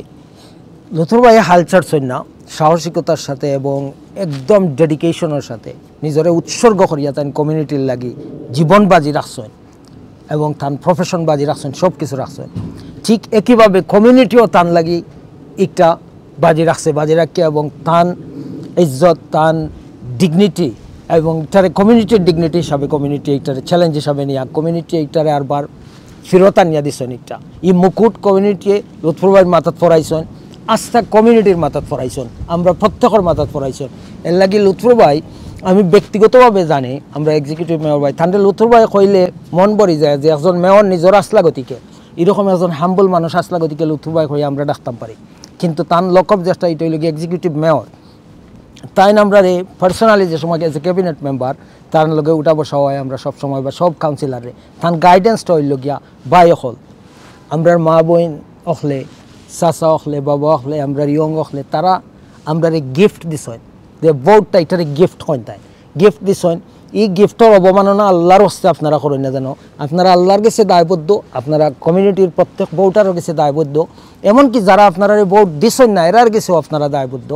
লুৎফর ভাই হাল ছাড়ছেন না, সাহসিকতার সাথে এবং একদম ডেডিকেশনের সাথে নিজরে উৎসর্গ করিয়া তাই কমিউনিটির লাগি জীবন বাজি রাখছেন এবং তান প্রফেশন বাজি রাখছেন, সব কিছু রাখছেন। ঠিক একইভাবে কমিউনিটিও তান লাগি একটা বাজি রাখিয়া এবং তান ইজ্জত, তান ডিগনিটি এবং এটারে কমিউনিটির ডিগনিটি হিসাবে, কমিউনিটি এইটারে চ্যালেঞ্জ হিসাবে নিয়ে কমিউনিটি এইটারে আরবার ফেরত আনিয়া দিছেন। একটা এই মুকুট কমিউনিটি লুৎফর ভাইয়ের মাথাত পড়াইছেন, আস্থা কমিউনিটির মাথাত পড়াইছেন, আমরা প্রত্যেকের মাথাত পড়াইছেন। এর লাগি লুৎফর ভাই আমি ব্যক্তিগতভাবে জানি, আমরা এক্সিকিউটিভ মেয়র ভাই তান্ডে লুৎফর ভাই কইলে মন ভরি যায় যে একজন মেয়র নিজের আসলা গতিকে, এরকম একজন হাম্বল মানুষ আসলা গতিকে লুৎফর ভাই হয়ে আমরা ডাকতাম পারি। কিন্তু তার লকব যেটা এটা হইল এক্সিকিউটিভ মেয়র, তাই আমরা রে পার্সোনালি যে সময় এজ এ ক্যাবিনেট মেম্বার তার লগে উঠা বসা হয় আমরা সব সময়, বা সব কাউন্সিলারে তার গাইডেন্সটা হইল গিয়া বাই অকল আমরার মা বোন অখলে, চাচা অখলে, বাবা অখলে, আমরা ইয়ং অখলে, তারা আমরা গিফট দিছেন, যে ভোটটা এটারে গিফট হয়, তাই গিফট দিছেন। এই গিফটের অবমাননা আল্লাহর হস্তে আপনারা করেন না যেন, আপনারা আল্লাহর কাছে দায়বদ্ধ, আপনারা কমিউনিটির প্রত্যেক ভোটারের কাছে দায়বদ্ধ, এমনকি যারা আপনারা ভোট দিছেন না এরার কাছেও আপনারা দায়বদ্ধ,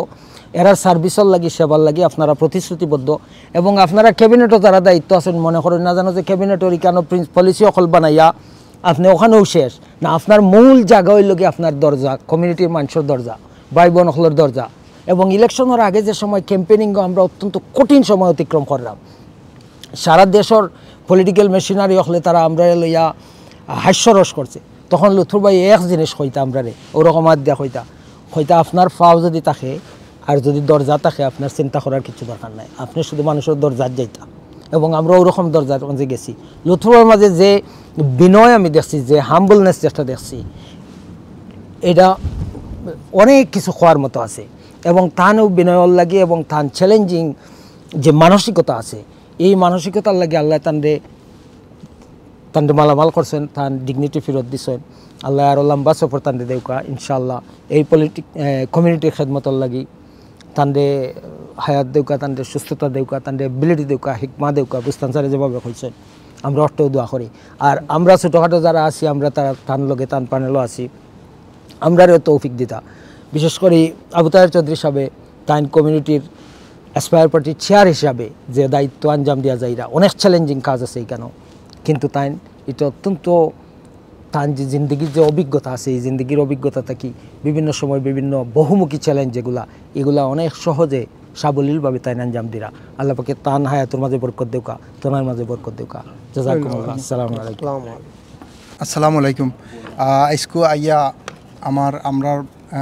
এরার সার্ভিসের লাগি, সেবার লাগি আপনারা প্রতিশ্রুতিবদ্ধ। এবং আপনারা ক্যাবিনেটও যারা দায়িত্ব আছেন, মনে করেন না জানো যে ক্যাবিনেটের কেন পলিসি অকল বানাইয়া আপনি ওখানেও শেষ না, আপনার মূল জায়গা হইল কি আপনার দরজা, কমিউনিটির মানুষের দরজা, ভাই বোন অকলের দরজা। এবং ইলেকশনের আগে যে সময় ক্যাম্পেনিং আমরা অত্যন্ত কঠিন সময় অতিক্রম করলাম, সারা দেশের পলিটিক্যাল মেশিনারি হলে তারা আমরা লইয়া হাস্যরস করছে, তখন লুৎফর ভাই এক জিনিস হইতা আমরা রে ওরকম হাত দেওয়া হইতা আপনার ফাও যদি থাকে আর যদি দরজা থাকে আপনার চিন্তা করার কিছু দরকার নাই, আপনি শুধু মানুষের দরজার যাইতা। এবং আমরা ওরকম দরজার মাঝে গেছি। লুৎফর ভাইয়ের মাঝে যে বিনয় আমি দেখছি, যে হাম্বলনেস যেটা দেখছি, এটা অনেক কিছু হওয়ার মতো আছে। এবং তানও বিনয়ের লাগে এবং তান চ্যালেঞ্জিং যে মানসিকতা আছে, এই মানসিকতার লাগে আল্লাহ তান্ডে মালামাল করছেন, তান ডিগনিটি ফেরত দিছেন। আল্লাহ আরও লম্বা সফর তান্ডে দেউকা ইনশাআল্লাহ। এই কমিউনিটির খেদমতর লাগি তান্ডে হায়াত দেউকা, তান্ডে সুস্থতা দেউকা, তান্ডে এবিলিটি দেউকা, হিকমা দেউকা, বুঝতাম স্যারে যেভাবে হয়েছেন আমরা অষ্টেও দোয়া করি। আর আমরা ছোটোখাটো যারা আছি, আমরা তারা তান লগে তান প্যানেলও আছি, আমরাও তৌফিক দিতা। বিশেষ করে আবু তাহের চৌধুরী সাহেব তাইন কমিউনিটির অ্যাসপায়ার পার্টির চেয়ার হিসাবে যে দায়িত্ব আঞ্জাম দেওয়া যায়, অনেক চ্যালেঞ্জিং কাজ আছে এই কেন, কিন্তু তাইন এটা অত্যন্ত তান যে জিন্দগির যে অভিজ্ঞতা আছে, এই জিন্দগির অভিজ্ঞতাটা কি বিভিন্ন সময় বিভিন্ন বহুমুখী চ্যালেঞ্জ এগুলা অনেক সহজে সাবলীলভাবে তাই আঞ্জাম দিরা। আল্লাহ পাকে তান হায়াতের মাঝে বরকত দেউকা, তোমার মাঝে বরকত দেউকা। জাযাকুমুল্লাহ। আসসালামু আলাইকুম। আসসালামু আলাইকুম। আজকে আইয়া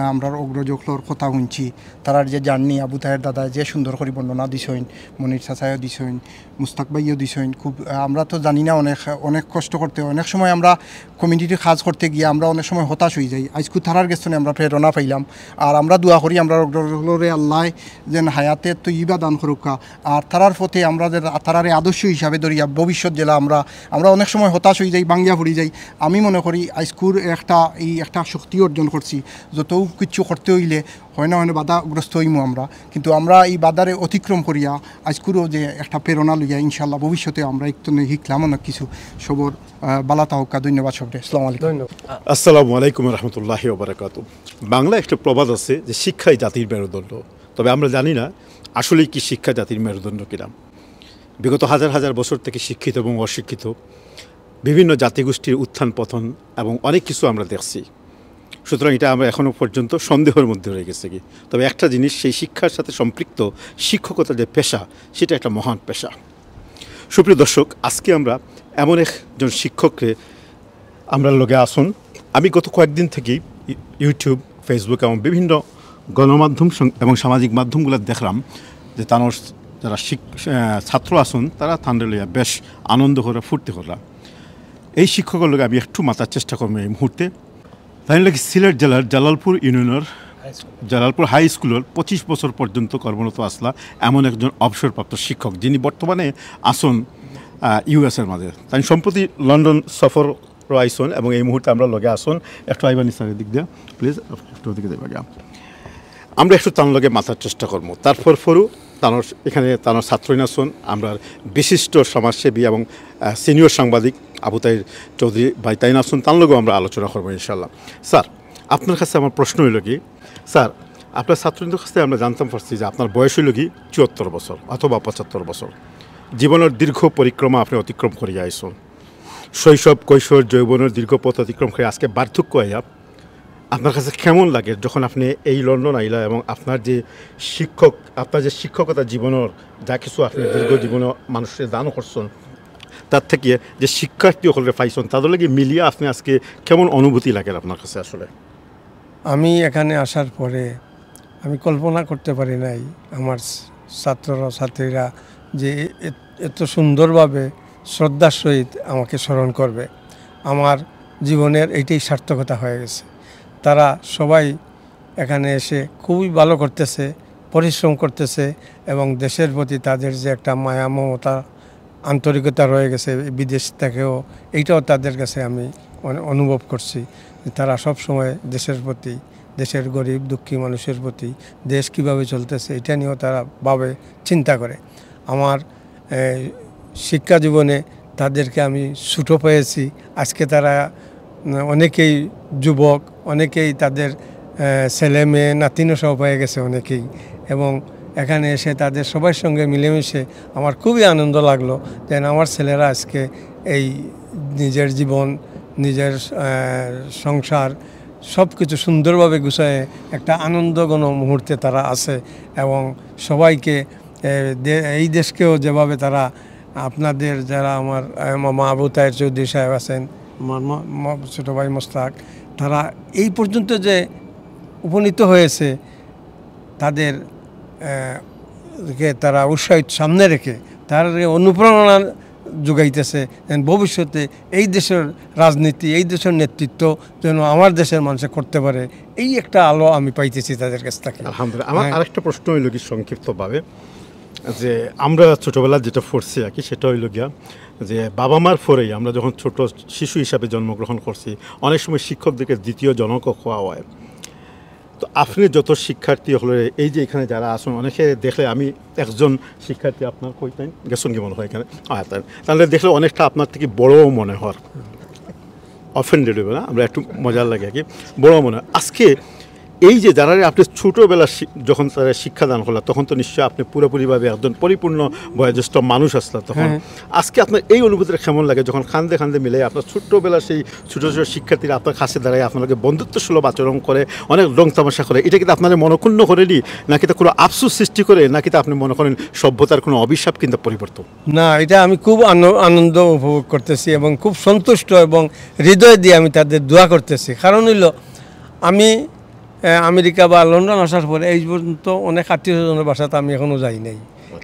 আমরার অগ্রজকলর কথা শুনছি, তারার যে জার্নি আবু তাহের দাদা যে সুন্দর করে বর্ণনা দিছেন, মনির চাচাইও দিছেন, মুস্তাক ভাইও দিছেন। খুব আমরা তো জানি না, অনেক কষ্ট করতে, অনেক সময় আমরা কমিউনিটির কাজ করতে গিয়ে আমরা অনেক সময় হতাশ হয়ে যাই। আজকে তারার গেছনে আমরা প্রেরণা পাইলাম। আর আমরা দোয়া করি আমরা অগ্রজকলরে আল্লাহ যেন হায়াতে তো ইবা দান করুকা, আর তারার পথে আমরা যে তারারে আদর্শ হিসাবে ধরিয়া ভবিষ্যৎ জেলা আমরা অনেক সময় হতাশ হয়ে যাই, বাঙ্গিয়া পড়ে যাই। আমি মনে করি আজকুর একটা শক্তি অর্জন করছি, যত কিছু করতে হইলে হয় না বাধাগ্রস্ত হইমু আমরা, কিন্তু আমরা এই বাধারে অতিক্রম করিয়া আজকুরও যে একটা প্রেরণা লইয়া ইনশাল্লাহ ভবিষ্যতে আমরা একটু শিখলাম অনেক কিছু। সবর বালাতা হোক। ধন্যবাদ সবরে। আসসালামু আলাইকুম। আসসালামু আলাইকুম রহমতুল্লাহি ওয়া বারাকাতুহু। বাংলা একটা প্রবাদ আছে যে শিক্ষাই জাতির মেরুদণ্ড। তবে আমরা জানি না আসলেই কি শিক্ষা জাতির মেরুদণ্ড কিনা। বিগত হাজার হাজার বছর থেকে শিক্ষিত এবং অশিক্ষিত বিভিন্ন জাতিগোষ্ঠীর উত্থান পতন এবং অনেক কিছু আমরা দেখছি। সুতরাং এটা আমরা এখনও পর্যন্ত সন্দেহের মধ্যে রয়ে গেছে কি। তবে একটা জিনিস, সেই শিক্ষার সাথে সম্পৃক্ত শিক্ষকতার যে পেশা, সেটা একটা মহান পেশা। সুপ্রিয় দর্শক, আজকে আমরা এমন একজন শিক্ষককে আমরা লগে আসুন। আমি গত কয়েকদিন থেকেই ইউটিউব, ফেসবুক এবং বিভিন্ন গণমাধ্যম এবং সামাজিক মাধ্যমগুলো দেখলাম যে তানোর যারা ছাত্র আসুন তারা থান্ডে লইয়া বেশ আনন্দ করে ফুর্তি করলাম। এই শিক্ষকের লোক আমি একটু মাতার চেষ্টা করবো এই মুহূর্তে। তাই নাকি সিলেট জেলার জালালপুর ইউনিয়নের জালালপুর হাই স্কুলের 25 বছর পর্যন্ত কর্মরত আসলা এমন একজন অবসরপ্রাপ্ত শিক্ষক, যিনি বর্তমানে আসন ইউএসের মাঝে। তাই সম্প্রতি লন্ডন সফর আইসন এবং এই মুহূর্তে আমরা লগে আসুন একটু আইবানি স্যারের দিক দিয়ে প্লিজ একটু দিকে দেবা গিয়া আমরা একটু তার লগে মাথার চেষ্টা করবো। তারপর তানোর এখানে তানোর ছাত্রই আসুন আমরা বিশিষ্ট সমাজসেবী এবং সিনিয়র সাংবাদিক আবু তাইর চৌধুরী ভাই তাই আসুন তার লগেও আমরা আলোচনা করবো ইনশাল্লাহ। স্যার, আপনার কাছে আমার প্রশ্ন হইল কি, স্যার আপনার ছাত্রদের কাছে আমরা জানতাম পারছি যে আপনার বয়স হইল কি 74 বছর অথবা 75 বছর। জীবনের দীর্ঘ পরিক্রমা আপনি অতিক্রম করিয়া আইসুন, শৈশব কৈশোর যৌবনের দীর্ঘ পথ অতিক্রম করে আজকে বার্ধক্য আইয়া আপনার কাছে কেমন লাগে যখন আপনি এই লন্ডন আইলা এবং আপনার যে শিক্ষকতা জীবনের যা কিছু আপনি দীর্ঘ জীবনে মানুষের দানও করছেন তার থেকে যে শিক্ষার্থী হলে পাইছেন তাদের লাগে মিলিয়ে আপনি আজকে কেমন অনুভূতি লাগে আপনার কাছে? আসলে আমি এখানে আসার পরে আমি কল্পনা করতে পারি নাই আমার ছাত্রীরা যে এত সুন্দরভাবে শ্রদ্ধার সহিত আমাকে স্মরণ করবে। আমার জীবনের এইটাই সার্থকতা হয়ে গেছে। তারা সবাই এখানে এসে খুবই ভালো করতেছে, পরিশ্রম করতেছে এবং দেশের প্রতি তাদের যে একটা মায়া মমতা আন্তরিকতা রয়ে গেছে বিদেশ থেকেও, এইটাও তাদের কাছে আমি অনুভব করছি। তারা সব সময় দেশের প্রতি, দেশের গরিব দুঃখী মানুষের প্রতি, দেশ কিভাবে চলতেছে এটা নিয়েও তারা ভাবে, চিন্তা করে। আমার শিক্ষা জীবনে তাদেরকে আমি ছোটো পেয়েছি, আজকে তারা অনেকেই যুবক, অনেকেই তাদের ছেলে মেয়ে নাতিনও সব হয়ে গেছে অনেকেই, এবং এখানে এসে তাদের সবার সঙ্গে মিলেমিশে আমার খুবই আনন্দ লাগলো যেন আমার ছেলেরা আজকে এই নিজের জীবন, নিজের সংসার সব কিছু সুন্দরভাবে গুছায় একটা আনন্দঘন মুহূর্তে তারা আছে এবং সবাইকে এই দেশকেও যেভাবে তারা আপনাদের যারা আমার মামা আবু তাহের চৌধুরী সাহেব আছেন, আমার ছোটো ভাই মোস্তাক, তারা এই পর্যন্ত যে উপনীত হয়েছে তাদের তারা উৎসাহিত সামনে রেখে তার অনুপ্রেরণা যোগাইতেছে ভবিষ্যতে এই দেশের রাজনীতি, এই দেশের নেতৃত্ব যেন আমার দেশের মানুষে করতে পারে, এই একটা আলো আমি পাইতেছি তাদের কাছ থেকে। আলহামদুলিল্লাহ। আমার আরেকটা প্রশ্ন হইল কি সংক্ষিপ্তভাবে, যে আমরা ছোটোবেলা যেটা পড়ছি আর কি সেটা হইল গিয়া যে বাবা মার পরেই আমরা যখন ছোট শিশু হিসাবে জন্মগ্রহণ করছি অনেক সময় শিক্ষকদেরকে দ্বিতীয় জনক হওয়া হয়। তো আপনি যত শিক্ষার্থী হলে এই যে এখানে যারা আসুন অনেকে দেখলে, আমি একজন শিক্ষার্থী আপনার কইতেন গেছেন কি মনে হয় এখানে, তাহলে দেখলে অনেকটা আপনার থেকে বড়ও মনে হয়, অফেন্ডেড হবে না, আমরা একটু মজার লাগে আর কি, বড় মনে হয়। আজকে এই যে যারা আপনি ছোটোবেলা যখন তারা শিক্ষাদান করলেন তখন তো নিশ্চয়ই আপনি পুরোপুরিভাবে একজন পরিপূর্ণ বয়োজ্যেষ্ঠ মানুষ আসলেন তখন, আজকে আপনার এই অনুভূতিটা কেমন লাগে যখন কান্দে কান্দে মিলে আপনার ছোট্টবেলা সেই ছোটো ছোটো শিক্ষার্থীরা আপনার কাছে দাঁড়ায় আপনাকে বন্ধুত্বসুলভ আচরণ করে, অনেক রং তামাশা করে, এটা কিন্তু আপনার মনক্ষুণ্ণ করেনি নাকি তা কোনো আফসোস সৃষ্টি করে নাকি তা আপনি মনে করেন সভ্যতার কোনো অভিশাপ কিন্তু পরিবর্তন? না, এটা আমি খুব আনন্দ উপভোগ করতেছি এবং খুব সন্তুষ্ট এবং হৃদয় দিয়ে আমি তাদের দোয়া করতেছি। কারণ হইল আমি আমেরিকা বা লন্ডন আসার পরে এই পর্যন্ত অনেক আত্মীয়স্বজনের বাসাতে আমি এখনও যাই নাই,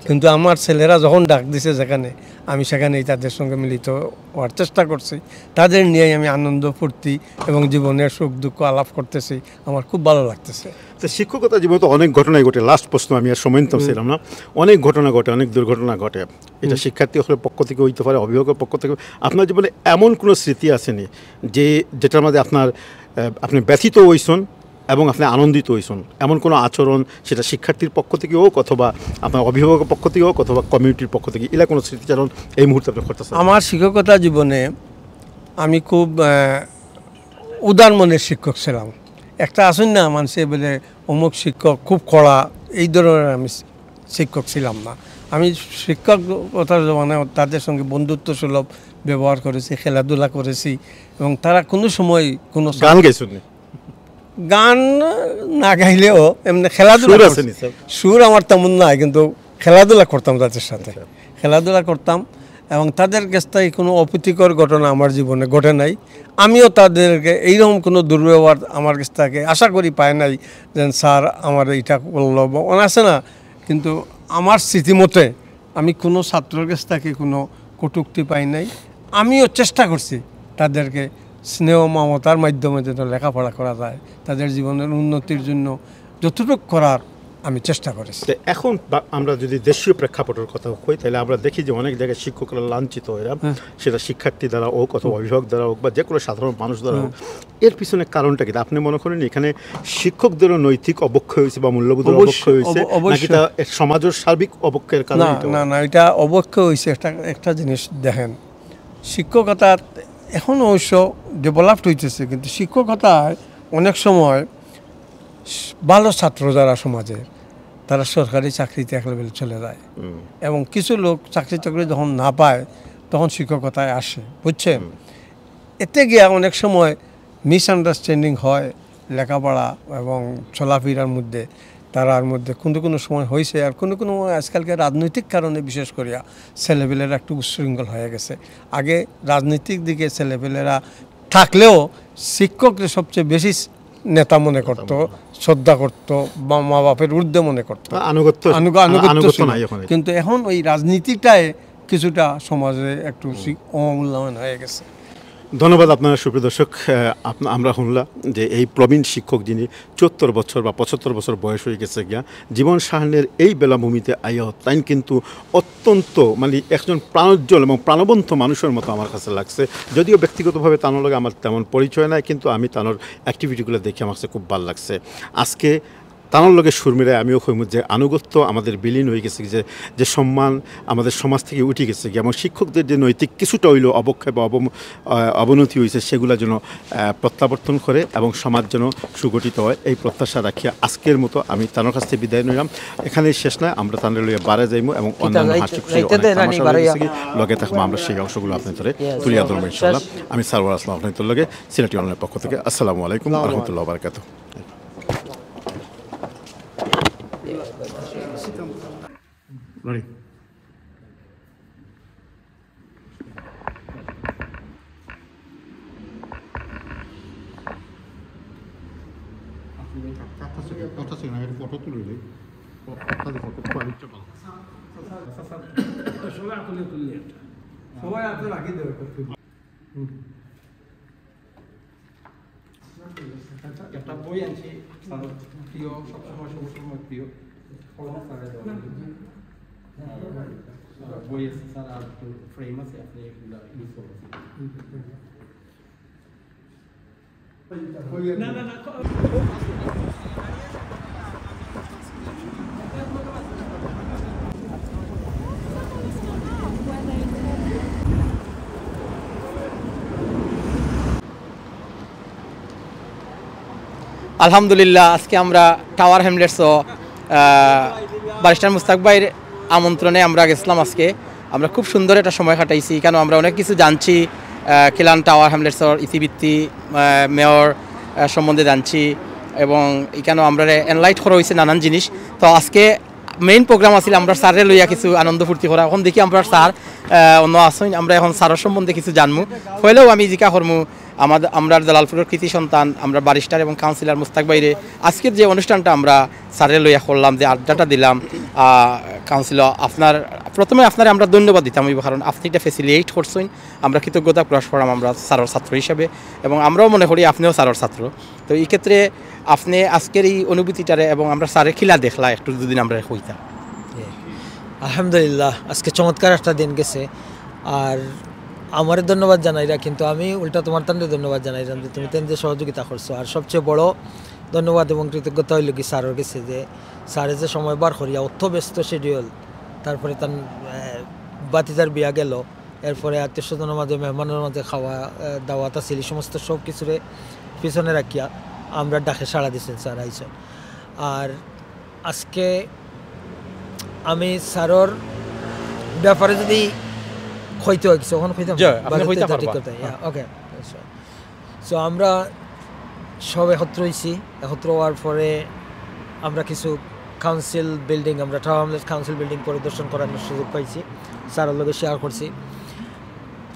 কিন্তু আমার ছেলেরা যখন ডাক দিছে যেখানে আমি সেখানেই তাদের সঙ্গে মিলিত হওয়ার চেষ্টা করছি, তাদের নিয়েই আমি আনন্দ ফুর্তি এবং জীবনের সুখ দুঃখ আলাপ করতেছি, আমার খুব ভালো লাগতেছে। তো শিক্ষকতা জীবনে তো অনেক ঘটনাই ঘটে, লাস্ট প্রশ্ন আমি আর সময় নিতাম ছিলাম না, অনেক ঘটনা ঘটে, অনেক দুর্ঘটনা ঘটে, এটা শিক্ষার্থী হলে পক্ষ থেকে হইতে পারে, অভিভাবকের পক্ষ থেকে। আপনার জীবনে এমন কোনো স্মৃতি আসেনি যেটার মধ্যে আপনি ব্যথিত হইছেন এবং আপনি আনন্দিত হয়েছেন, এমন কোনো আচরণ সেটা শিক্ষার্থীর পক্ষ থেকে হোক অথবা আপনার অভিভাবকের পক্ষ থেকে হোক অথবা কমিউনিটির পক্ষ থেকে, এলা কোনো স্মৃতিচারণ এই মুহূর্তে আপনি করতেছেন? আমার শিক্ষকতা জীবনে আমি খুব উদার মনের শিক্ষক ছিলাম। একটা আসুন না মানুষে বলে অমুক শিক্ষক খুব কড়া, এই ধরনের আমি শিক্ষক ছিলাম না। আমি শিক্ষকতার মানে তাদের সঙ্গে বন্ধুত্ব সুলভ ব্যবহার করেছি, খেলাধুলা করেছি এবং তারা কোনো সময় কোনো গান গেছেন? গান না গাইলেও এমনি খেলাধুলা, সুর আমার তেমন নাই, কিন্তু খেলাধুলা করতাম তাদের সাথে, খেলাধুলা করতাম এবং তাদের কাছ থেকে কোনো অপ্রীতিকর ঘটনা আমার জীবনে ঘটে নাই। আমিও তাদেরকে এইরকম কোনো দুর্ব্যবহার আমার কাছ থেকে আশা করি পায় নাই, যে স্যার আমার এইটা করলো বা আছে না। কিন্তু আমার স্মৃতিমতে আমি কোনো ছাত্রের কাছ থেকে কোনো কটূক্তি পাই নাই। আমিও চেষ্টা করছি তাদেরকে স্নেহ মমতার মাধ্যমে যেন লেখাপড়া করা যায়, তাদের জীবনের উন্নতির জন্য যতটুকু করার আমি চেষ্টা করেছি। এখন আমরা যদি দেশীয় প্রেক্ষাপটের কথা কই, তাহলে আমরা দেখি যে অনেক জায়গায় শিক্ষকরা লাঞ্ছিত এরা, সেটা শিক্ষার্থী দ্বারা হোক অথবা অভিভাবক দ্বারা হোক বা যে কোনো সাধারণ মানুষ দ্বারা হোক। এর পিছনে কারণটা কি? আপনি মনে করেন এখানে শিক্ষকদেরও নৈতিক অবক্ষয় হয়েছে বা মূল্যবোধের অবক্ষয় হয়েছে, নাকি তা সমাজের সার্বিক অবক্ষয়ের কারণে? না, এটা অবক্ষয় হয়েছে। একটা জিনিস দেখেন, শিক্ষকতা এখন অবশ্য ডেভেলপড হইতেছে, কিন্তু শিক্ষকতায় অনেক সময় ভালো ছাত্র যারা সমাজের, তারা সরকারি চাকরিতে এক লেভেলে চলে যায়, এবং কিছু লোক চাকরি যখন না পায় তখন শিক্ষকতায় আসে, বুঝছেন? এতে গিয়া অনেক সময় মিসআন্ডারস্ট্যান্ডিং হয় লেখাপড়া এবং চলাফেরার মধ্যে, তারার মধ্যে কোনো সময় হয়েছে। আর কোনো আজকালকে রাজনৈতিক কারণে বিশেষ করিয়া ছেলেপেলেরা একটু উচ্ছৃঙ্খল হয়ে গেছে। আগে রাজনৈতিক দিকে ছেলেপেলেরা থাকলেও শিক্ষককে সবচেয়ে বেশি নেতা মনে করতো, শ্রদ্ধা করতো, বা মা বাপের ঊর্ধ্বে মনে করতো, আনুগত্য। কিন্তু এখন ওই রাজনীতিটায় কিছুটা সমাজে একটু অমূল্যায়ন হয়ে গেছে। ধন্যবাদ আপনারা সুপ্রিয় দর্শক। আমরা শুনলাম যে এই প্রবীণ শিক্ষক যিনি 74 বছর বা 75 বছর বয়স হয়ে গেছে গিয়া জীবন সাহানের এই বেলাভূমিতে আইয়া তাই কিন্তু অত্যন্ত মানে একজন প্রাণোজ্জ্বল এবং প্রাণবন্ত মানুষের মতো আমার কাছে লাগছে। যদিও ব্যক্তিগতভাবে তানোর লগে আমার তেমন পরিচয় নাই, কিন্তু আমি তানোর অ্যাক্টিভিটিগুলো দেখে আমার কাছে খুব ভালো লাগছে। আজকে তানোর লগে সুরমিরায় আমিও কইমু যে আনুগত্য আমাদের বিলীন হয়ে গেছে, যে সম্মান আমাদের সমাজ থেকে উঠে গেছে, এবং শিক্ষকদের যে নৈতিক কিছুটা হইল অবক্ষয় বা অবনতি হয়েছে, সেগুলো যেন প্রত্যাবর্তন করে এবং সমাজ যেন সুগঠিত হয়, এই প্রত্যাশা রাখিয়া আজকের মতো আমি তানোর কাছ থেকে বিদায় নিলাম। এখানেই শেষ নয়, আমরা তানোর লইয়া বারে যাইমু এবং অন্যান্য হাসি লগে থাকবো। আমরা সেই অংশগুলো আপনাদের তুলিয়া ধরবো ইনশাআল্লাহ। আমি সারওয়ার আসলাম আপনাদের লগে, সিলেটি অনলাইনের পক্ষ থেকে। আসসালামু আলাইকুম ওয়া রাহমাতুল্লাহি ওয়া বারাকাতুহু। Ready? একটা বই আনছি, প্রিয়, সবসময় প্রিয় বই আছে স্যার, আর একটু ফ্রেম আছে, আপনি এগুলো ইউজ করবেন। আলহামদুলিল্লাহ, আজকে আমরা টাওয়ার হ্যামলেটসও ব্যারিস্টার মুস্তাক ভাইয়ের আমন্ত্রণে আমরা গেছিলাম। আজকে আমরা খুব সুন্দর একটা সময় কাটাইছি, কেন আমরা অনেক কিছু জানছি, কিলান টাওয়ার হ্যামলেটসর ইতিবৃত্তি মেয়র সম্বন্ধে জানছি, এবং এখানেও আমরা এনলাইট করা হয়েছে নানান জিনিস। তো আজকে মেইন প্রোগ্রাম আছিল আমরা স্যারে লইয়া কিছু আনন্দ ফুর্তি করা। এখন দেখি আমরা স্যার অন্য আসুন, আমরা এখন স্যারের সম্বন্ধে কিছু জানবো। হইলেও আমি জিজ্ঞা করবো আমরা জালালপুরের কৃতি সন্তান, আমরা ব্যারিস্টার এবং কাউন্সিলর মুস্তাক ভাইরে আজকের যে অনুষ্ঠানটা আমরা স্যারে লইয়া করলাম, যে আড্ডাটা দিলাম, কাউন্সিলর প্রথমে আপনারা আমরা ধন্যবাদ দিতাম, কারণ আপনি এটা ফেসিলিটেট করছেন। আমরা কৃতজ্ঞতা প্রকাশ করলাম আমরা স্যারের ছাত্র হিসাবে, এবং আমরাও মনে করি আপনিও স্যারের ছাত্র। তো এই ক্ষেত্রে আপনি আজকের এই অনুভূতিটারে এবং আমরা স্যারের খিলা দেখলা একটু দুদিন আমরা হইতাম। আলহামদুলিল্লাহ, আজকে চমৎকার একটা দিন গেছে। আর আমারে ধন্যবাদ জানাইরা, কিন্তু আমি উল্টা তোমার তান্ডে ধন্যবাদ জানাইলাম যে তুমি তেন যে সহযোগিতা করছো। আর সবচেয়ে বড় ধন্যবাদ এবং কৃতজ্ঞতা হইল কি স্যারের কাছে, যে স্যারে যে সময় বার করিয়া অর্থ ব্যস্ত শিডিউল, তারপরে তার বাতিজার বিয়া গেল, এরপরে আত্মীয় স্বজনের মাঝে মেহমানের মাঝে খাওয়া দাওয়াত আছিল, এই সমস্ত সব কিছুরে পিছনে রাখিয়া আমরা ডাকে সাড়া দিচ্ছেন স্যার আইসেন। আর আজকে আমি স্যারের ব্যাপারে যদি হইতে হয় কিছু ওখানে ওকে। সো আমরা সব একত্র হয়েছি, একত্র হওয়ার পরে আমরা কিছু কাউন্সিল বিল্ডিং, আমরা টাওয়ার হ্যামলেটস কাউন্সিল বিল্ডিং পরিদর্শন করানোর সুযোগ পাইছি। স্যারের লগে শেয়ার করছি।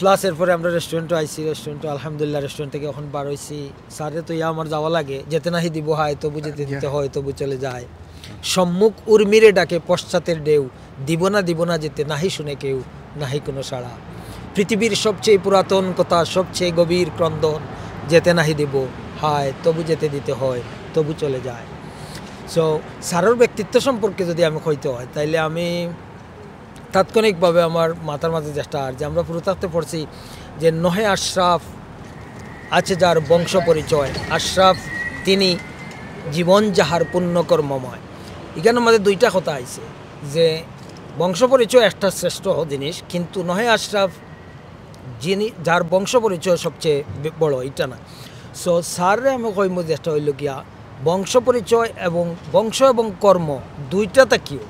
প্লাস এরপরে আমরা রেস্টুরেন্টও আইছি, রেস্টুরেন্টও আলহামদুলিল্লাহ রেস্টুরেন্ট থেকে এখন বার হয়েছি। স্যারে তো আমার যাওয়া লাগে, যেতে নাহি দিব হয় তবু যেতে দিতে হয়, তবু চলে যায়। সম্মুখ উর্মিরে ডাকে পশ্চাতের ঢেউ, দিব না যেতে নাহি শুনে কেউ, নাহি কোনো সাড়া। পৃথিবীর সবচেয়ে পুরাতন কথা, সবচেয়ে গভীর ক্রন্দন, যেতে নাহি দিব হায় তবু যেতে দিতে হয়, তবু চলে যায়। সো স্যারের ব্যক্তিত্ব সম্পর্কে যদি আমি কইতে হয় তাইলে আমি তাৎক্ষণিকভাবে আমার মাথার মাঝে যেটা আর যে আমরা পুরো থাকতে পড়ছি যে নহে আশরাফ আছে যার বংশ পরিচয়, আশরাফ তিনি জীবন যাহার পুণ্যকর্মময়। এখানে আমাদের দুইটা কথা আইছে যে বংশ পরিচয় একটা শ্রেষ্ঠ জিনিস, কিন্তু নহে আশরাফ যিনি যার বংশ পরিচয় সবচেয়ে বড়, এটা না। সো স্যারে আমি কইম যেটা হইল গিয়া বংশ পরিচয় এবং বংশ এবং কর্ম দুইটা তাকিও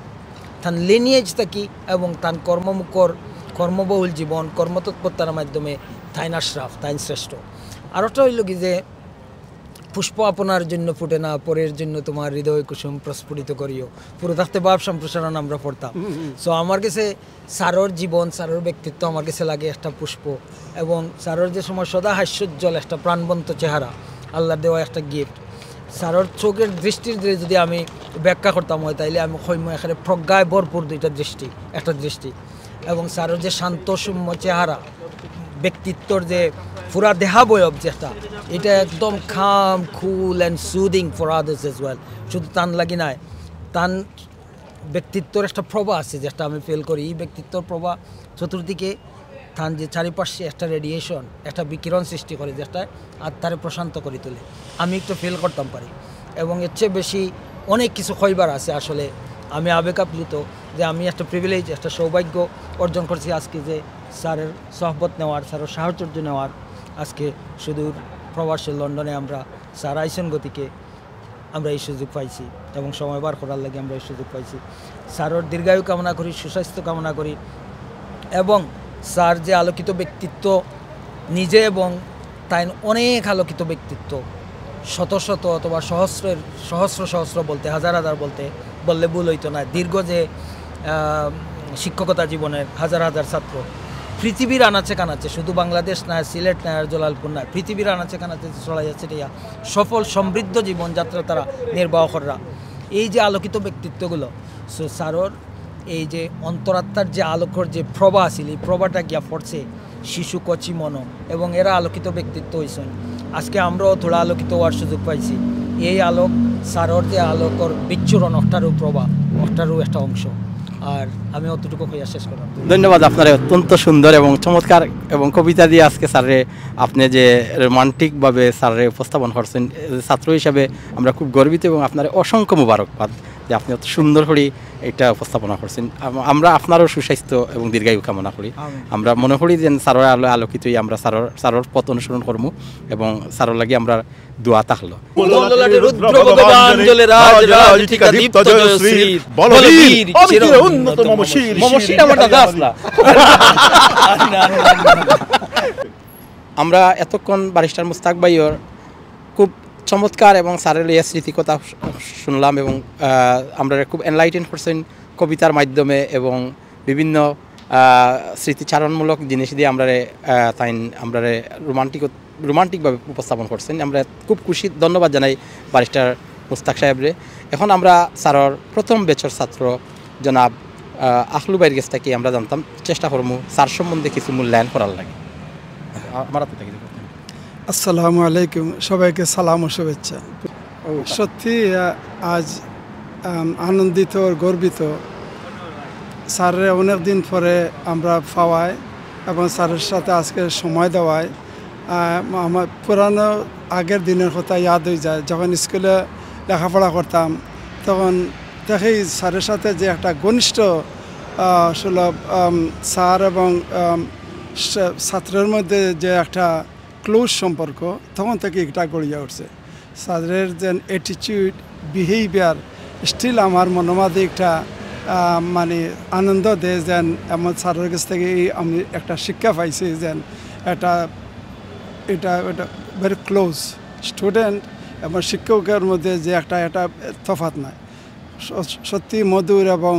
তান লিনিয়েজ থাকি এবং তান কর্মবহুল জীবন কর্মতৎপরতার মাধ্যমে তাইন আশরাফ, তাইন শ্রেষ্ঠ। আরেকটা হইল কি যে পুষ্প আপনার জন্য ফুটে না, পরের জন্য তোমার হৃদয় কুসুম প্রস্ফুটিত করিও, পুরো থাকতে ভাব সম্প্রসারণ আমরা পড়তাম। সো আমার কাছে স্যারের জীবন, স্যারের ব্যক্তিত্ব আমার কাছে লাগে একটা পুষ্প, এবং স্যারের যে সময় সদা হাস্যোজ্জ্বল একটা প্রাণবন্ত চেহারা, আল্লাহর দেওয়া একটা গিফট। স্যারের চোখের দৃষ্টির যদি আমি ব্যাখ্যা করতাম হয় তাইলে আমি কইম এখানে প্রজ্ঞায় ভরপুর একটা দৃষ্টি, এবং স্যারের যে শান্ত সৌম্য চেহারা, ব্যক্তিত্বর যে পুরা দেহাবয়ব যেটা, এটা একদম খাম cool and soothing for others as well. শুধু তান লাগি নাই, তান ব্যক্তিত্বর একটা প্রভা আছে যেটা আমি ফিল করি। এই ব্যক্তিত্বর প্রভা চতুর্দিকে তান যে চারিপাশে একটা রেডিয়েশন, একটা বিকিরণ সৃষ্টি করে যেটা আত্মারে প্রশান্ত করে তোলে, আমি একটু ফিল করতাম পারি। এবং এর চেয়ে বেশি অনেক কিছু কইবার আছে। আসলে আমি আবেগ আপ্লুত যে আমি একটা প্রিভিলেজ, একটা সৌভাগ্য অর্জন করছি আজকে, যে স্যারের সহবত নেওয়ার, স্যারের সাহচর্য নেওয়ার। আজকে সুদূর প্রবাসী লন্ডনে আমরা স্যার আইসন গতিকে আমরা এই সুযোগ পাইছি, এবং সময় বার করার লাগে আমরা এই সুযোগ পাইছি। স্যারের দীর্ঘায়ু কামনা করি, সুস্বাস্থ্য কামনা করি, এবং স্যার যে আলোকিত ব্যক্তিত্ব নিজে, এবং তাই অনেক আলোকিত ব্যক্তিত্ব, শত শত অথবা সহস্র বলতে হাজার বললে ভুল হইতো না। দীর্ঘ যে শিক্ষকতা জীবনের হাজার হাজার ছাত্র পৃথিবীর আনাচে কানাচে, শুধু বাংলাদেশ না, সিলেট না, জলালপুর না, পৃথিবীর আনাচে কানাচে ছড়াইয়া ছিটিয়া সফল সমৃদ্ধ জীবনযাত্রা তারা নির্বাহ করা, এই যে আলোকিত ব্যক্তিত্বগুলো। সো স্যারর এই যে অন্তরাত্মার যে আলোকর যে প্রভা আছিল, এই প্রভাটা গিয়া পড়ছে শিশু কচি মনো, এবং এরা আলোকিত ব্যক্তিত্ব হয়েছেন। আজকে আমরাও থোড়া আলোকিত হওয়ার সুযোগ পাইছি। এই আলোক স্যারর যে আলোকর বিচ্ছুরণ, অষ্টারও প্রভা, অষ্টারও একটা অংশ। আর আমি অতটুকু হইয়া শেষ করলাম। ধন্যবাদ আপনার, অত্যন্ত সুন্দর এবং চমৎকার এবং কবিতা দিয়ে আজকে স্যারে আপনি যে রোমান্টিকভাবে স্যারে উপস্থাপন করছেন, ছাত্র হিসাবে আমরা খুব গর্বিত, এবং আপনার অসংখ্য মুবারকবাদ যে আপনি অত সুন্দর করে এটা উপস্থাপনা করছেন। আমরা আপনারও সুস্বাস্থ্য এবং দীর্ঘায়ু কামনা করি। আমরা মনে করি যে স্যারের আলো আলোকিতই আমরা স্যারের পথ অনুসরণ করবো, এবং স্যারের লাগে আমরা দোয়া থাকলো। আমরা এতক্ষণ ব্যারিস্টার মুস্তাক ভাইয়ের খুব চমৎকার এবং স্যারের এই স্মৃতিকথা শুনলাম, এবং আমরা খুব এনলাইটেন করছেন কবিতার মাধ্যমে, এবং বিভিন্ন স্মৃতিচারণমূলক জিনিস দিয়ে আমরা রোমান্টিকভাবে উপস্থাপন করছেন। আমরা খুব খুশি, ধন্যবাদ জানাই ব্যারিস্টার মুস্তাক সাহেবরে। এখন আমরা স্যারের প্রথম ব্যাচের ছাত্র জনাব আখলু ভাইয়ের কাছ থেকে আমরা জানতাম চেষ্টা করবো স্যার সম্বন্ধে কিছু মূল্যায়ন করার লাগে। আমার আসসালামু আলাইকুম, সবাইকে সালাম ও শুভেচ্ছা। সত্যি আজ আনন্দিত ও গর্বিত, স্যারের অনেক দিন পরে আমরা পাওয়ায় এবং স্যারের সাথে আজকে সময় দেওয়ায় আমার পুরানো আগের দিনের কথা ইয়াদ হয়ে যায়। যখন স্কুলে লেখাপড়া করতাম তখন দেখি স্যারের সাথে যে একটা ঘনিষ্ঠ সুলভ স্যার এবং ছাত্রের মধ্যে যে একটা ক্লোজ সম্পর্ক তখন থেকে এটা গড়িয়ে উঠছে। স্যারের যে অ্যাটিটিউড, বিহেভিয়ার স্টিল আমার মনোমাধে একটা মানে আনন্দ দেয়, যেন এমন স্যারের কাছ থেকে আমি একটা শিক্ষা পাইছি, যেন এটা ভেরি ক্লোজ স্টুডেন্ট এবং শিক্ষকের মধ্যে যে একটা তফাৎ নাই, সত্যি মধুর এবং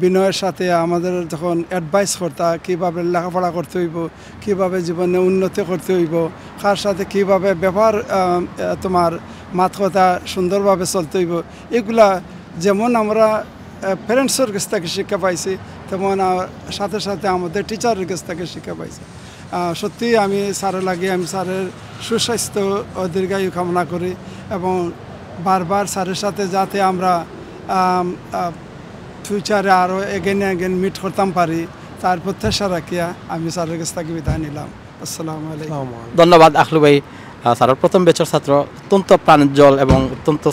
বিনয়ের সাথে আমাদের যখন অ্যাডভাইস করতা কীভাবে লেখাপড়া করতে হইব, কীভাবে জীবনে উন্নতি করতে হইব, কার সাথে কীভাবে ব্যবহার তোমার মাত কথা সুন্দরভাবে চলতে হইব, এগুলা যেমন আমরা প্যারেন্টসের কাছ থেকে শিক্ষা পাইছি, তেমন সাথে সাথে আমাদের টিচারের কাছ থেকে শিক্ষা পাইছি। সত্যি আমি স্যারের লাগে আমি স্যারের সুস্বাস্থ্য ও দীর্ঘায়ু কামনা করি এবং বারবার স্যারের সাথে যাতে আমরা ফিউচারে আরও এগেন মিট করতাম পারি তার প্রত্যাশা রাখিয়া আমি স্যারের কাছ থেকে বিদায় নিলাম। আসসালামু আলাইকুম। ধন্যবাদ আখলু ভাই। স্যারের প্রথম বেচর ছাত্র অত্যন্ত প্রাণোজ্জ্বল এবং অত্যন্ত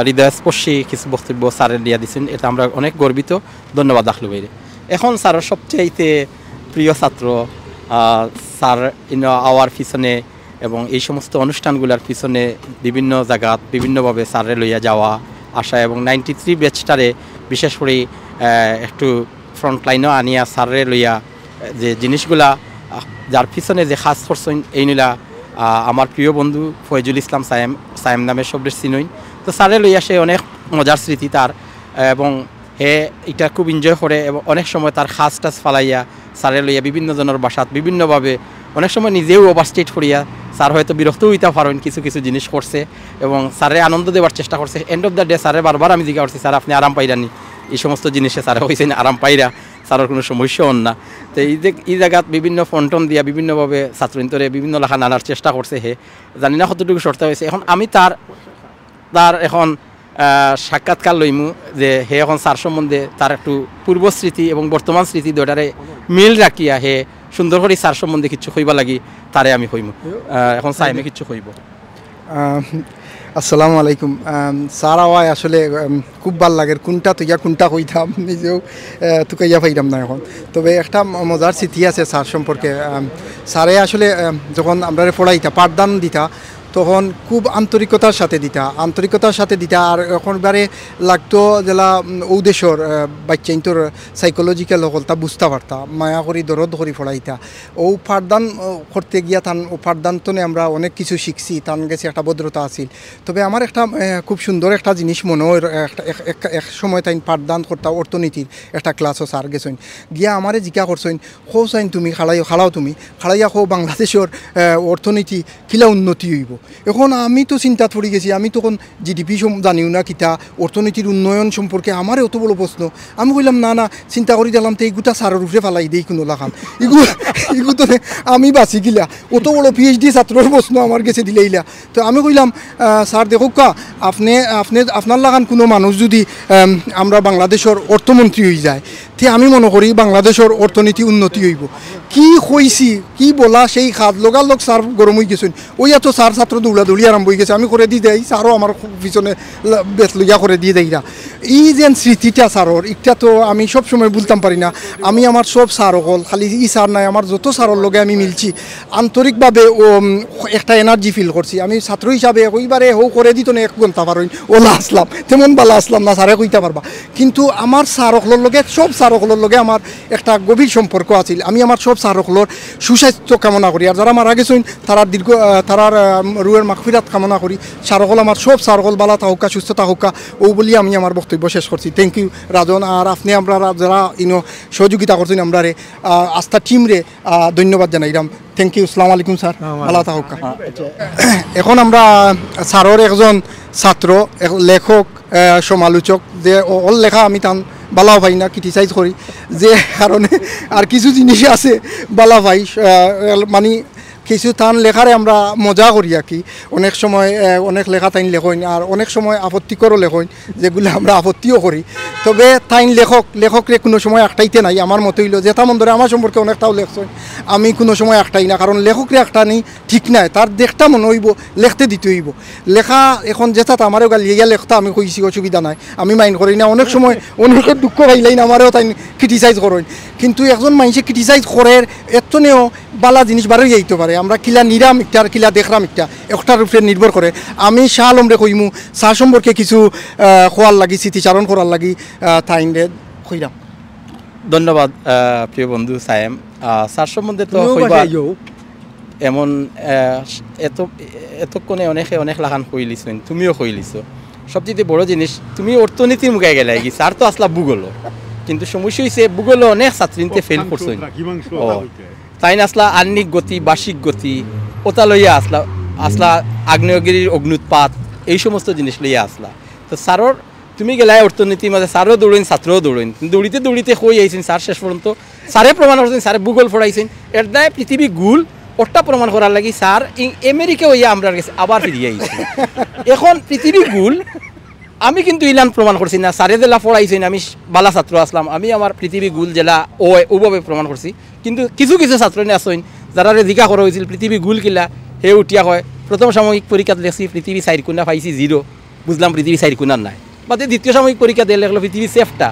হৃদয়স্পর্শী কিছু বক্তব্য স্যারের দিয়া দিচ্ছেন, এটা আমরা অনেক গর্বিত। ধন্যবাদ আখলু ভাইরে। এখন স্যারের সবচেয়ে প্রিয় ছাত্র স্যার আওয়ার পিছনে এবং এই সমস্ত অনুষ্ঠানগুলোর পিছনে বিভিন্ন জায়গা বিভিন্নভাবে স্যারে লইয়া যাওয়া আসা এবং 93 ব্যাচটারে বিশেষ করে একটু ফ্রন্ট লাইনও আনিয়া স্যারে লইয়া যে জিনিসগুলা যার পিছনে যে খাস করছেন এই নিলা আমার প্রিয় বন্ধু ফয়জুল ইসলাম সায়েম নামে সবরের চিনই। তো স্যারে লইয়া সে অনেক মজার স্মৃতি তার এবং হে এটা খুব এনজয় করে এবং অনেক সময় তার খাস টাস ফালাইয়া স্যারে লইয়া বিভিন্ন জনের বাসাত বিভিন্নভাবে অনেক সময় নিজেও ওভারস্টেট করিয়া স্যার হয়তো বিরক্ত হইতে পারেন কিছু কিছু জিনিস করছে এবং স্যারে আনন্দ দেওয়ার চেষ্টা করছে। এন্ড অফ দ্য ডে স্যারে বারবার আমি জিজ্ঞাসা করছি স্যার আপনি আরাম পাইরানি এই সমস্ত জিনিসে স্যারে হয়েছে না আরাম পাইরা, স্যারের কোনো সমস্যা হন না। তো এই জায়গাত বিভিন্ন ফন্টন দিয়া বিভিন্নভাবে ছাত্রীন্তরে বিভিন্ন লেখা নানার চেষ্টা করছে, হে জানি না কতটুকু শর্ত হয়েছে। এখন আমি তার এখন সাক্ষাৎকার লইমু যে হে এখন স্যার সম্বন্ধে তার একটু পূর্ব স্মৃতি এবং বর্তমান স্মৃতি দুটারে মিল রাখিয়া হে সুন্দর করে স্যার সম্বন্ধে কিছু কইবা লাগি তারে আমি কইমু। এখন সাইমে কিছু কইব। আসসালামু আলাইকুম। স্যার আওয়ায় আসলে খুব ভাল লাগে, কোনটা তুইয়া কোনটা কইতাম নিজেও তুকাইয়া পাইতাম না এখন। তবে একটা মজার স্মৃতি আছে স্যার সম্পর্কে। স্যারে আসলে যখন আমরা পড়াইতা পাঠদান দিতা তখন খুব আন্তরিকতার সাথে দিতা আর এখনবারে লাগতো যেলা ও দেশর বাচ্চা তোর সাইকোলজিক্যাল হকলতা বুঝতে পারতাম, মায়া করি দরদ করি পড়াইতা। ও পাঠদান করতে গিয়া তান ও পাঠদান তনে আমরা অনেক কিছু শিখছি, তান গেছে একটা ভদ্রতা আছিল। তবে আমার একটা খুব সুন্দর একটা জিনিস মনে হয়, এক সময় তাই পাঠদান করতা অর্থনীতির একটা ক্লাসও স্যার গেছেন গিয়া আমারে জিজ্ঞা করছেন খো চাইন তুমি খালাও তুমি খালাইয়া খো বাংলাদেশের অর্থনীতি কিলা উন্নতি হইব। এখন আমি তো চিন্তা পড়ে গেছি, আমি তখন জিডিপি জানিও না কিতা অর্থনীতির উন্নয়ন সম্পর্কে আমার অত বড় প্রশ্ন। আমি কইলাম না চিন্তা করি দিলাম তো এইগুলা সারের উপরে ফালাই দিই কোনো লাখান এগুলো তো আমি বাঁচি গিলা অত বড় পিএইচডি ছাত্রর প্রশ্ন আমার কাছে দিলেইলা। তো আমি কইলাম স্যার দেখুক আপনি আপনার লাগান কোনো মানুষ যদি আমরা বাংলাদেশের অর্থমন্ত্রী হয়ে যায় তে আমি মনে করি বাংলাদেশের অর্থনীতি উন্নতি হইব। কি হয়েছি কি বলা সেই খাত লগালগ স্যার গরম হয়ে গেছেন, ওই এত স্যার ছাত্র দৌড়াদৌড়ি আরম্ভ হয়ে গেছে। আমি করে দিয়ে দেয় স্যারও আমার পিছনে বেশ লইয়া করে দিয়ে দেয়। এই যে স্মৃতিটা স্যারর এটা তো আমি সবসময় বলতাম পারি না। আমি আমার সব স্যার হল খালি ই স্যার নাই, আমার যত স্যারের লগে আমি মিলছি আন্তরিকভাবে ও একটা এনার্জি ফিল করছি। আমি ছাত্র হিসাবে ওইবারে হো করে দিত না 1 ঘন্টা পারই ওলা আসলাম তেমন বালা আসলাম না স্যারে কইতে পারবা, কিন্তু আমার স্যার হলের লগে সব স্যার হলের লগে আমার একটা গভীর সম্পর্ক আছিল। আমি আমার সব স্যার হলের সুস্বাস্থ্য কামনা করি আর যারা মারা গেছেন তারার রুয়ের মাগফিরাত কামনা করি। স্যার হল আমার সব স্যার হল বালা থাকুকা সুস্থতা হোকা ও বলি আমি আমার বক্তব্য শেষ করছি। থ্যাংক ইউ রাজন। আর আপনি আমরা যারা সহযোগিতা করছেন আমরা আস্থা টিম রে ধন্যবাদ জানাইলাম। Thank you. আসসালামু আলাইকুম স্যার, ভালো থাকুকা। এখন আমরা স্যারের একজন ছাত্র লেখক সমালোচক যে ওর লেখা আমি তান বালা ভাই না ক্রিটিসাইজ করি যে কারণে আর কিছু জিনিস আছে বালা ভাই মানে কিছু তান লেখারে আমরা মজা করি আর কি। অনেক সময় অনেক লেখা তাইন লেখইন আর অনেক সময় আপত্তিকরও লেখইন যেগুলো আমরা আপত্তিও করি। তবে তাইন লেখকরে কোনো সময় একটাইতে নাই। আমার মতো হইল যেটা মন ধরে আমার সম্পর্কে অনেকটাও লেখছেন, আমি কোনো সময় একটাই না, কারণ লেখকরে একটা নেই ঠিক নাই, তার দেখটা মনে হইব লেখতে দিতে হইব। লেখা এখন যেটা আমারও লিয়া লেখতা আমি কইছি অসুবিধা নাই, আমি মাইন্ড করি না। অনেক সময় অনেকের দুঃখ পাইলেই না আমারও তাই ক্রিটিসাইজ করেন, কিন্তু একজন মানুষে ক্রিটিসাইজ করে এতনেও বালা জিনিস বারোই যাইতে পারে। আমরা কিলা নিরাম একটা আর কিলা দেখলাম একটার উপরে নির্ভর করে। আমি শাহ আলমরে কইমু শাহ সম্পর্কে কিছু খোয়ার লাগি স্মৃতিচারণ করার লাগি তাই কইরাম। ধন্যবাদ প্রিয় বন্ধু সায়েম। স্যার সম্বন্ধে তো এমন এতক্ষণে অনেক লাগান কইলিছেন, তুমিও কইলিছো। সবচেয়ে বড় জিনিস তুমি অর্থনীতির মুখে গেলে কি স্যার তো আসলা ভূগোল, কিন্তু সমস্যা হয়েছে ভূগোলে অনেক ছাত্রীতে ফেল করছেন তাই না আসলা আহ্নিক গতি বার্ষিক গতি ওটা লইয়া আসলা আগ্নেয়গিরির অগ্নুৎপাত এই সমস্ত জিনিস লইয়া আসলা তো স্যারর তুমি গেলাই অর্থনীতির মাঝে স্যারও দৌড়েন ছাত্রও দৌড়েন দৌড়িতে দৌড়িতে কই আইছেন স্যার শেষ পর্যন্ত স্যারে প্রমাণ করছেন স্যারে ভূগোল পড়াইছেন এর দায় পৃথিবী গুল ওটা প্রমাণ করার লাগি স্যার আমেরিকা হইয়া আমরা গেছে আবার ফিরিয়ে আইছি এখন পৃথিবী গুল আমি কিন্তু ইলান প্রমাণ করছি না স্যারে জেলা পড়াইছেন আমি বালা ছাত্র আসলাম আমি আমার পৃথিবী গুল জেলা ওভাবে প্রমাণ করছি কিন্তু কিছু কিছু ছাত্র আসেন যারা জিজ্ঞা করা হয়েছিল পৃথিবী গুল কিলা হে উঠিয়া হয় প্রথম সাময়িক পরীক্ষাত লেখছি পৃথিবী চারিকোণা পাইছি 0 বুঝলাম পৃথিবী চারিকোণার নাই বাদে দ্বিতীয় সাময়িক পরীক্ষা দিয়ে লেখলো পৃথিবী সেফটা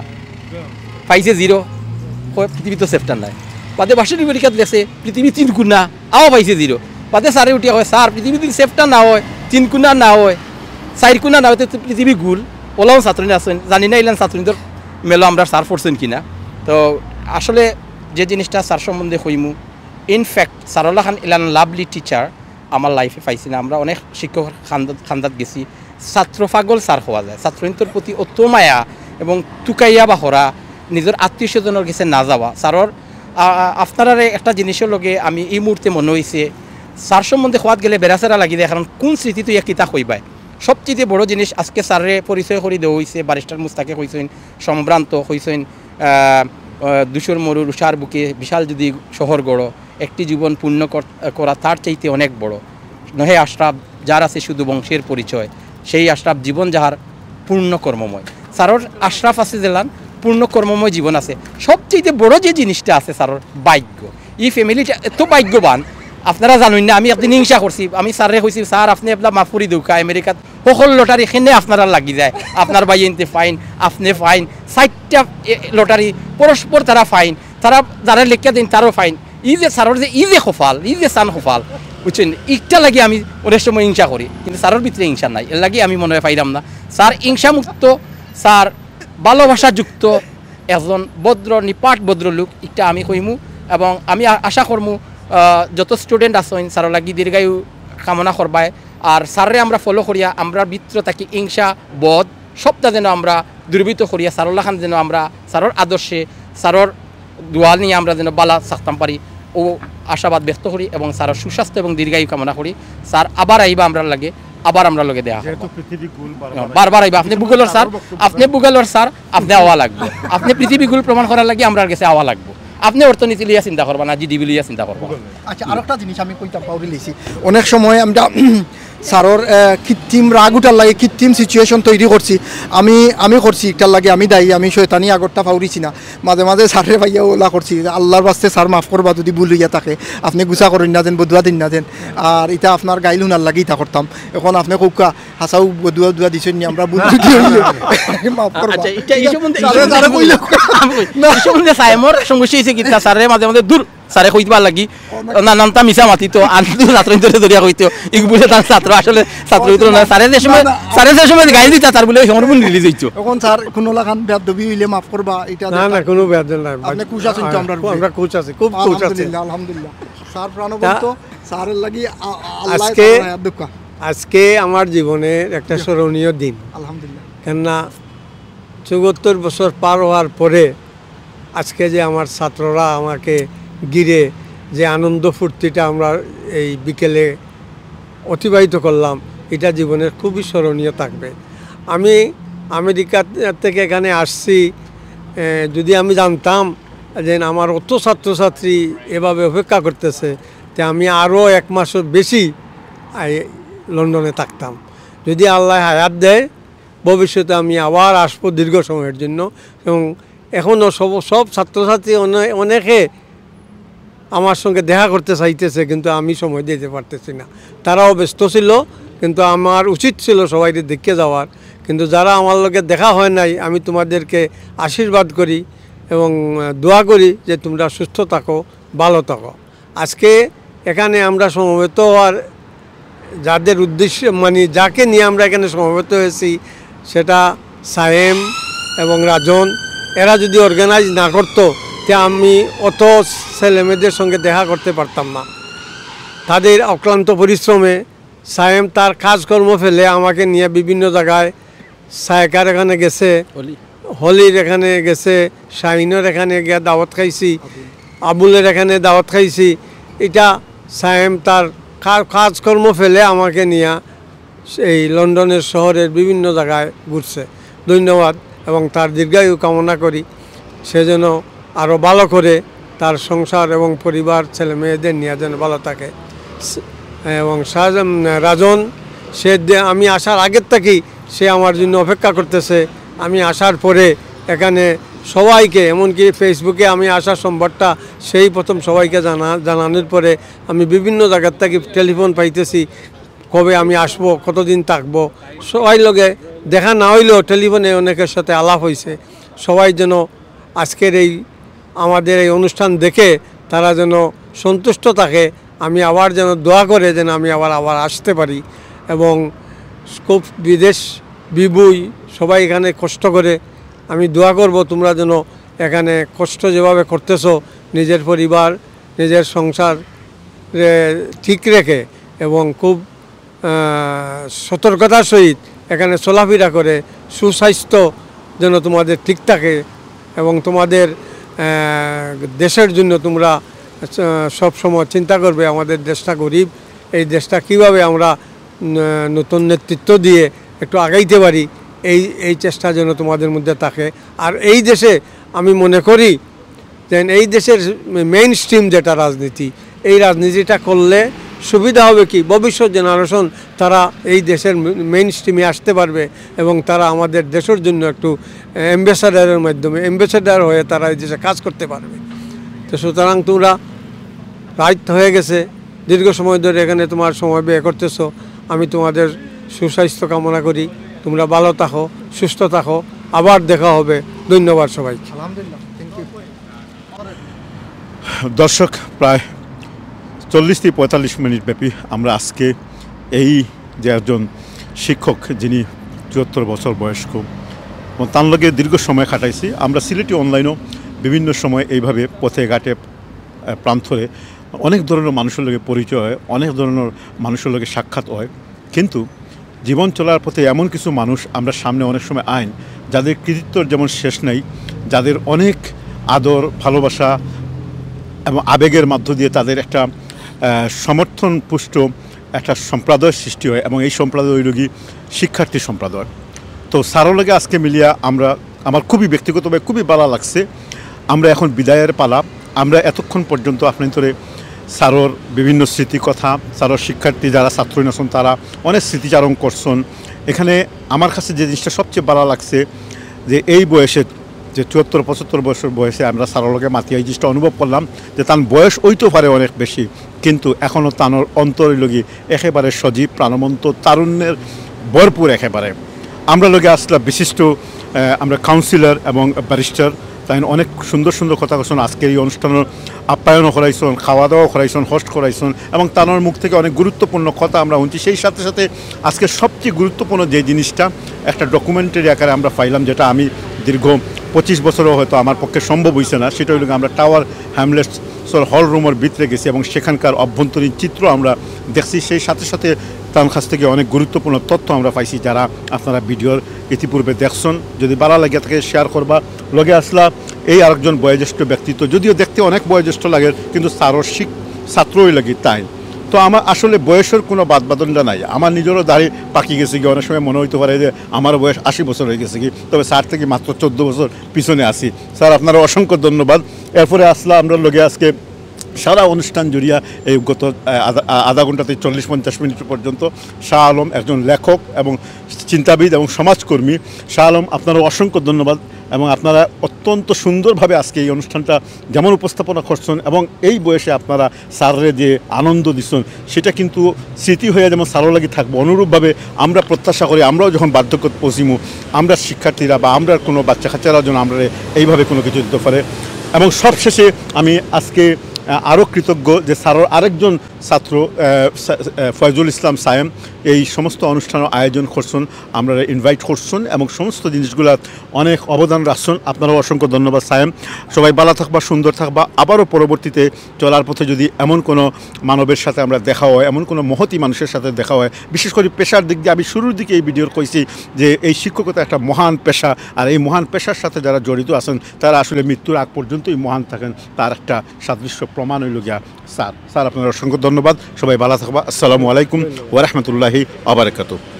পাইছে 0 পৃথিবী তো সেফটা নাই বাদে বার্ষিক পরীক্ষাত লেখছে পৃথিবী 3 কোণা আও পাইছে 0 বাদে স্যারে উঠিয়া হয় স্যার পৃথিবী যদি সেফটা না হয় 3 কোণা না হয় 4 কোণা না হয় তো পৃথিবী গুল ওলাও ছাত্রী আছেন জানি না ইলান ছাত্রীদের মেলো আমরা স্যার পড়ছেন কিনা তো আসলে যে জিনিসটা স্যার সম্বন্ধে কইমু ইনফ্যাক্ট সারুল্লাহ খান ইলান লাভলি টিচার আমার লাইফে পাইছি না আমরা অনেক শিক্ষক খান্দাত গেছি ছাত্র পাগল স্যার হওয়া যায় ছাত্রীদের প্রতি অত মায়া এবং টুকাইয়া বাহরা নিজের আত্মীয় স্বজনের কাছে না যাওয়া স্যারর আপনারা একটা জিনিসের লগে আমি এই মুহূর্তে মনে হয়েছে স্যার সম্বন্ধে খোয়াত গেলে বেড়াচেরা লাগি যায় কারণ কোন স্মৃতি তুই কিতা কইবাই সবচেয়ে বড় জিনিস আজকে স্যারে পরিচয় করে দেওয়া হয়েছে ব্যারিস্টার মুস্তাকে কইছেন সম্ভ্রান্ত কইছেন দুশোর মরুর উষার বুকে বিশাল যদি শহর গড় একটি জীবন পূর্ণ করা তার চাইতে অনেক বড় নহে আশরাফ যার আছে শুধু বংশের পরিচয় সেই আশরাফ জীবন যাহার পূর্ণ কর্মময় স্যারর আশরাফ আছে জেলান পূর্ণ কর্মময় জীবন আছে সবচেয়ে বড় যে জিনিসটা আছে স্যারর ভাগ্য এই ফ্যামিলিটা এত ভাগ্যবান আপনারা জানেন না আমি একদিন হিংসা করছি আমি স্যারে কইছি স্যার আপনি আপনার মাফুরি দৌকা আমেরিকাত সকল লটারি এখানে আপনারা লাগি যায় আপনার ভাই এনতে ফাইন আপনি ফাইন 4টা লটারি পরস্পর তারা ফাইন তারা যারা লেখা দিন তারও ফাইন ই যে স্যারের যে ই যে খোফাল ই যে সান খোফাল বুঝছেন ইটা লাগে আমি অনেক সময় হিংসা করি কিন্তু স্যারের ভিতরে হিংসা নাই এর লাগে আমি মনে হয় পাইলাম না স্যার হিংসা মুক্ত স্যার ভালোবাসা যুক্ত একজন ভদ্র নিপাট ভদ্রলোক এটা আমি কইমু এবং আমি আশা করমু যত স্টুডেন্ট আছেন স্যারের লাগি দীর্ঘায়ু কামনা করবায় আর স্যারে আমরা ফলো করিয়া আমরা ভিতর থাকি হিংসা বোধ সবটা যেন আমরা দুর্বৃত্ত করিয়া সারুল্লাহ খান যেন আমরা স্যারের আদর্শে স্যারের দোয়া নিয়ে আমরা যেন বালা থাকতাম পারি ও আশাবাদ ব্যক্ত করি এবং স্যারের সুস্বাস্থ্য এবং দীর্ঘায়ু কামনা করি স্যার আবার আইবা আমরা লাগে আবার আমরা লগে দেয়া বারবার আইবা আপনি ভূগোলের স্যার আপনি আওয়া লাগবে আপনি পৃথিবী গুল প্রমাণ করার লাগে আমরা কাছে আওয়া লাগবে আপনি অর্থনীতি লিয়া চিন্তা করবা না জিডিবি লিয়া চিন্তা করবা আচ্ছা আরেকটা জিনিস আমি কইতাম পাউরি লইছি অনেক সময় আমরা স্যারর কৃত্রিম রাগ উঠার লাগে কৃত্রিম সিচুয়েশন তৈরি করছি আমি করছি একটার লাগে আমি দায়ী আমি শয়তানি আগরটা পাউরিছি না মাঝে মাঝে স্যারের ভাইয়া ওলা করছি আল্লাহর বাস্তে স্যার মাফ করবা যদি ভুল হইয়া থাকে আপনি গুছা করেন না দেন বদুয়া দিন না দেন আর এটা আপনার গাইল হুনার লাগে ইটা করতাম এখন আপনি কৌকা হাসাও বদুয়া দিছেন নি আমরা বুদ্ধি মাফ করবা আচ্ছা এটা এই সম্বন্ধে সাইমর সমস্যা হইছে কি স্যারের মাঝে মাঝে দূর স্যারে কইবা লাগি না নামতা মিছা মাতি তো আনতো ছাত্র ধরে ধরিয়া কইতো ইক বুঝে তার ছাত্র আসলে ছাত্র হইতো না স্যারে যে সময় গাইল দিতা তার বলে সময় মন রিলিজ হইতো এখন স্যার কোন লাগান বেয়াদবি হইলে মাফ করবা এটা না না কোনো বেয়াদবি নাই আপনি খুশ আছেন তো আমরা খুশ আছি খুব খুশ আছি আলহামদুলিল্লাহ স্যার প্রাণবন্ত স্যারের লাগি আল্লাহ আজকে আমার জীবনের একটা স্মরণীয় দিন আলহামদুলিল্লাহ কেননা 74 বছর পার হওয়ার পরে আজকে যে আমার ছাত্ররা আমাকে ঘিরে যে আনন্দ ফুর্তিটা আমরা এই বিকেলে অতিবাহিত করলাম এটা জীবনের খুবই স্মরণীয় থাকবে আমি আমেরিকা থেকে এখানে আসছি যদি আমি জানতাম যে আমার অত ছাত্রছাত্রী এভাবে অপেক্ষা করতেছে তে আমি আরও 1 মাসের বেশি লন্ডনে থাকতাম যদি আল্লাহ হায়াত দেয় ভবিষ্যতে আমি আবার আসবো দীর্ঘ সময়ের জন্য এবং এখনও সব ছাত্রছাত্রী অনেকে আমার সঙ্গে দেখা করতে চাইতেছে কিন্তু আমি সময় দিতে পারতেছি না তারাও ব্যস্ত ছিল কিন্তু আমার উচিত ছিল সবাই দেখে যাওয়ার কিন্তু যারা আমার লগে দেখা হয় নাই আমি তোমাদেরকে আশীর্বাদ করি এবং দোয়া করি যে তোমরা সুস্থ থাকো ভালো থাকো আজকে এখানে আমরা সমবেত হওয়ার যাদের উদ্দেশ্য মানে যাকে নিয়ে আমরা এখানে সমবেত হয়েছি সেটা সায়েম এবং রাজন এরা যদি অর্গানাইজ না করতো তে আমি অত ছেলেমেয়েদের সঙ্গে দেখা করতে পারতাম না তাদের অক্লান্ত পরিশ্রমে সায়েম তার কাজকর্ম ফেলে আমাকে নিয়ে বিভিন্ন জায়গায় সায়কার এখানে গেছে হলির এখানে গেছে, শাহিনের এখানে গিয়া দাওয়াত খাইছি, আবুলের এখানে দাওয়াত খাইছি। এটা সায়েম তার কাজকর্ম ফেলে আমাকে নিয়ে এই লন্ডনের শহরের বিভিন্ন জায়গায় ঘুরছে। ধন্যবাদ এবং তার দীর্ঘায়ু কামনা করি। সে যেন আরও ভালো করে তার সংসার এবং পরিবার ছেলে মেয়েদের নিয়ে যেন ভালো থাকে। এবং রাজন সে আমি আসার আগের থেকেই সে আমার জন্য অপেক্ষা করতেছে। আমি আসার পরে এখানে সবাইকে, এমনকি ফেসবুকে আমি আসার সম্বাদটা সেই প্রথম সবাইকে জানানোর পরে আমি বিভিন্ন জায়গার থেকে টেলিফোন পাইতেছি, কবে আমি আসব, কতদিন থাকবো। সবাই লগে দেখা না হইলেও টেলিফোনে অনেকের সাথে আলাপ হয়েছে। সবাই যেন আজকের এই আমাদের এই অনুষ্ঠান দেখে তারা যেন সন্তুষ্ট থাকে। আমি আবার যেন দোয়া করে যেন আমি আবার আসতে পারি। এবং খুব বিদেশ বিবুই সবাই এখানে কষ্ট করে, আমি দোয়া করব তোমরা যেন এখানে কষ্ট যেভাবে করতেছো নিজের পরিবার নিজের সংসার ঠিক রেখে এবং খুব সতর্কতার সহিত এখানে চলাফেরা করে সুস্বাস্থ্য যেন তোমাদের ঠিক থাকে এবং তোমাদের দেশের জন্য তোমরা সব সময় চিন্তা করবে আমাদের দেশটা গরিব, এই দেশটা কিভাবে আমরা নতুন নেতৃত্ব দিয়ে একটু আগাইতে পারি, এই চেষ্টা যেন তোমাদের মধ্যে থাকে। আর এই দেশে আমি মনে করি যে এই দেশের মেইন স্ট্রিম যেটা রাজনীতি, এই রাজনীতিটা করলে সুবিধা হবে কি ভবিষ্যৎ জেনারেশন তারা এই দেশের মেইন স্ট্রিমে আসতে পারবে এবং তারা আমাদের দেশের জন্য একটু অ্যাম্বাসাডারের মাধ্যমে অ্যাম্বাসাডার হয়ে তারা এই দেশে কাজ করতে পারবে। তো সুতরাং তোমরা রাইট হয়ে গেছে, দীর্ঘ সময় ধরে এখানে তোমার সময় ব্যয় করতেছো। আমি তোমাদের সুস্বাস্থ্য কামনা করি, তোমরা ভালো থাকো, সুস্থ থাকো, আবার দেখা হবে। ধন্যবাদ সবাইকে। দর্শক, প্রায় 40 থেকে 45 মিনিট ব্যাপী আমরা আজকে এই যে একজন শিক্ষক যিনি 74 বছর বয়স্ক এবং তার লগে দীর্ঘ সময় কাটাইছি। আমরা সিলেটি অনলাইনেও বিভিন্ন সময় এইভাবে পথে ঘাটে প্রান্তরে অনেক ধরনের মানুষের লগে পরিচয় হয়, অনেক ধরনের মানুষের লগে সাক্ষাৎ হয়। কিন্তু জীবন চলার পথে এমন কিছু মানুষ আমরা সামনে অনেক সময় আইন যাদের কৃতিত্বর যেমন শেষ নেই, যাদের অনেক আদর ভালোবাসা এবং আবেগের মধ্য দিয়ে তাদের একটা সমর্থন পুষ্ট একটা সম্প্রদায়ের সৃষ্টি হয় এবং এই সম্প্রদায় ওই রোগী শিক্ষার্থী সম্প্রদায়। তো স্যারের লগে আজকে মিলিয়া আমার খুবই ব্যক্তিগতভাবে খুবই ভালো লাগছে। আমরা এখন বিদায়ের পালা। আমরা এতক্ষণ পর্যন্ত আপনাদের স্যারের বিভিন্ন স্মৃতি কথা, স্যারের শিক্ষার্থী যারা ছাত্রী আছেন তারা অনেক স্মৃতিচারণ করছেন। এখানে আমার কাছে যে জিনিসটা সবচেয়ে ভালো লাগছে যে এই বয়সে যে 74-75 বছর বয়সে আমরা স্যারের লগে মাতি এই জিনিসটা অনুভব করলাম যে তার বয়স হইতে পারে অনেক বেশি, কিন্তু এখনও তার অন্তরের লগি একেবারে সজীব প্রাণবন্ত তারুণ্যের ভরপুর একেবারে। আমরা লগে আসলাম বিশিষ্ট আমরা কাউন্সিলর এবং ব্যারিস্টার, তাই অনেক সুন্দর সুন্দর কথা বলছেন। আজকের এই অনুষ্ঠানের আপ্যায়নও করাইছেন, খাওয়া দাওয়া করাইছেন, হোস্ট করাইছেন এবং তার মুখ থেকে অনেক গুরুত্বপূর্ণ কথা আমরা শুনছি। সেই সাথে সাথে আজকে সবচেয়ে গুরুত্বপূর্ণ যে জিনিসটা একটা ডকুমেন্টারি আকারে আমরা পাইলাম, যেটা আমি দীর্ঘ 25 বছরও হয়তো আমার পক্ষে সম্ভব হয়েছে না। সেটা হইল আমরা টাওয়ার হ্যামলেটসের হল রুমের ভিতরে গেছি এবং সেখানকার অভ্যন্তরীণ চিত্র আমরা দেখছি। সেই সাথে সাথে তার কাছ থেকে অনেক গুরুত্বপূর্ণ তথ্য আমরা পাইছি, যারা আপনারা ভিডিওর ইতিপূর্বে দেখছেন। যদি ভালো লাগে তাকে শেয়ার করবা। লগে আসলা এই আরেকজন বয়োজ্যেষ্ঠ ব্যক্তিত্ব, যদিও দেখতে অনেক বয়োজ্যেষ্ঠ লাগে কিন্তু স্যারের ছাত্রই লাগে তাই। তো আমার আসলে বয়সের কোনো বাদবাদনটা নাই। আমার নিজেরও দাড়ি পাকি গেছে কি, অনেক সময় মনে হইতে পারে যে আমার বয়স 80 বছর হয়ে গেছে কি, তবে স্যার থেকে মাত্র 14 বছর পিছনে আসি। স্যার আপনারা অসংখ্য ধন্যবাদ। এরপরে আসলা আমরা লগে আজকে সারা অনুষ্ঠান জুড়িয়া এই গত আধা ঘন্টা থেকে 40-50 মিনিট পর্যন্ত শাহ আলম একজন লেখক এবং চিন্তাবিদ এবং সমাজকর্মী। শাহ আলম আপনারও অসংখ্য ধন্যবাদ এবং আপনারা অত্যন্ত সুন্দরভাবে আজকে এই অনুষ্ঠানটা যেমন উপস্থাপনা করছেন এবং এই বয়সে আপনারা স্যারের যে আনন্দ দিচ্ছেন সেটা কিন্তু স্মৃতি হয়ে যেমন স্যারও লাগি থাকবো। অনুরূপভাবে আমরা প্রত্যাশা করি আমরাও যখন বার্ধক্য পৌঁছিমু আমরা শিক্ষার্থীরা বা আমরা কোনো বাচ্চা কাচ্চারা যেন আমরা এইভাবে কোনো কিছু দিতে পারে। এবং সবশেষে আমি আজকে আরও কৃতজ্ঞ যে স্যারের আরেকজন ছাত্র ফয়জুল ইসলাম সায়েম এই সমস্ত অনুষ্ঠানের আয়োজন করছেন, আমরা ইনভাইট করছেন এবং সমস্ত জিনিসগুলো অনেক অবদান রাখছেন। আপনারাও অসংখ্য ধন্যবাদ সায়েম। সবাই ভালো থাকবা, সুন্দর থাকবা। আবারও পরবর্তীতে চলার পথে যদি এমন কোনো মানবের সাথে আমরা দেখা হয়, এমন কোনো মহতী মানুষের সাথে দেখা হয়, বিশেষ করে পেশার দিক দিয়ে আমি শুরুর দিকে এই ভিডিওর কইছি যে এই শিক্ষকতা একটা মহান পেশা, আর এই মহান পেশার সাথে যারা জড়িত আছেন তারা আসলে মৃত্যুর আগ পর্যন্তই মহান থাকেন, তার একটা সাদৃশ্য প্রমাণ হইল গিয়া স্যার। আপনার অসংখ্য ধন্যবাদ। সবাই ভালো থাকবা। আসসালামু আলাইকুম ওয়া রাহমাতুল্লাহি ওয়া বারাকাতুহু।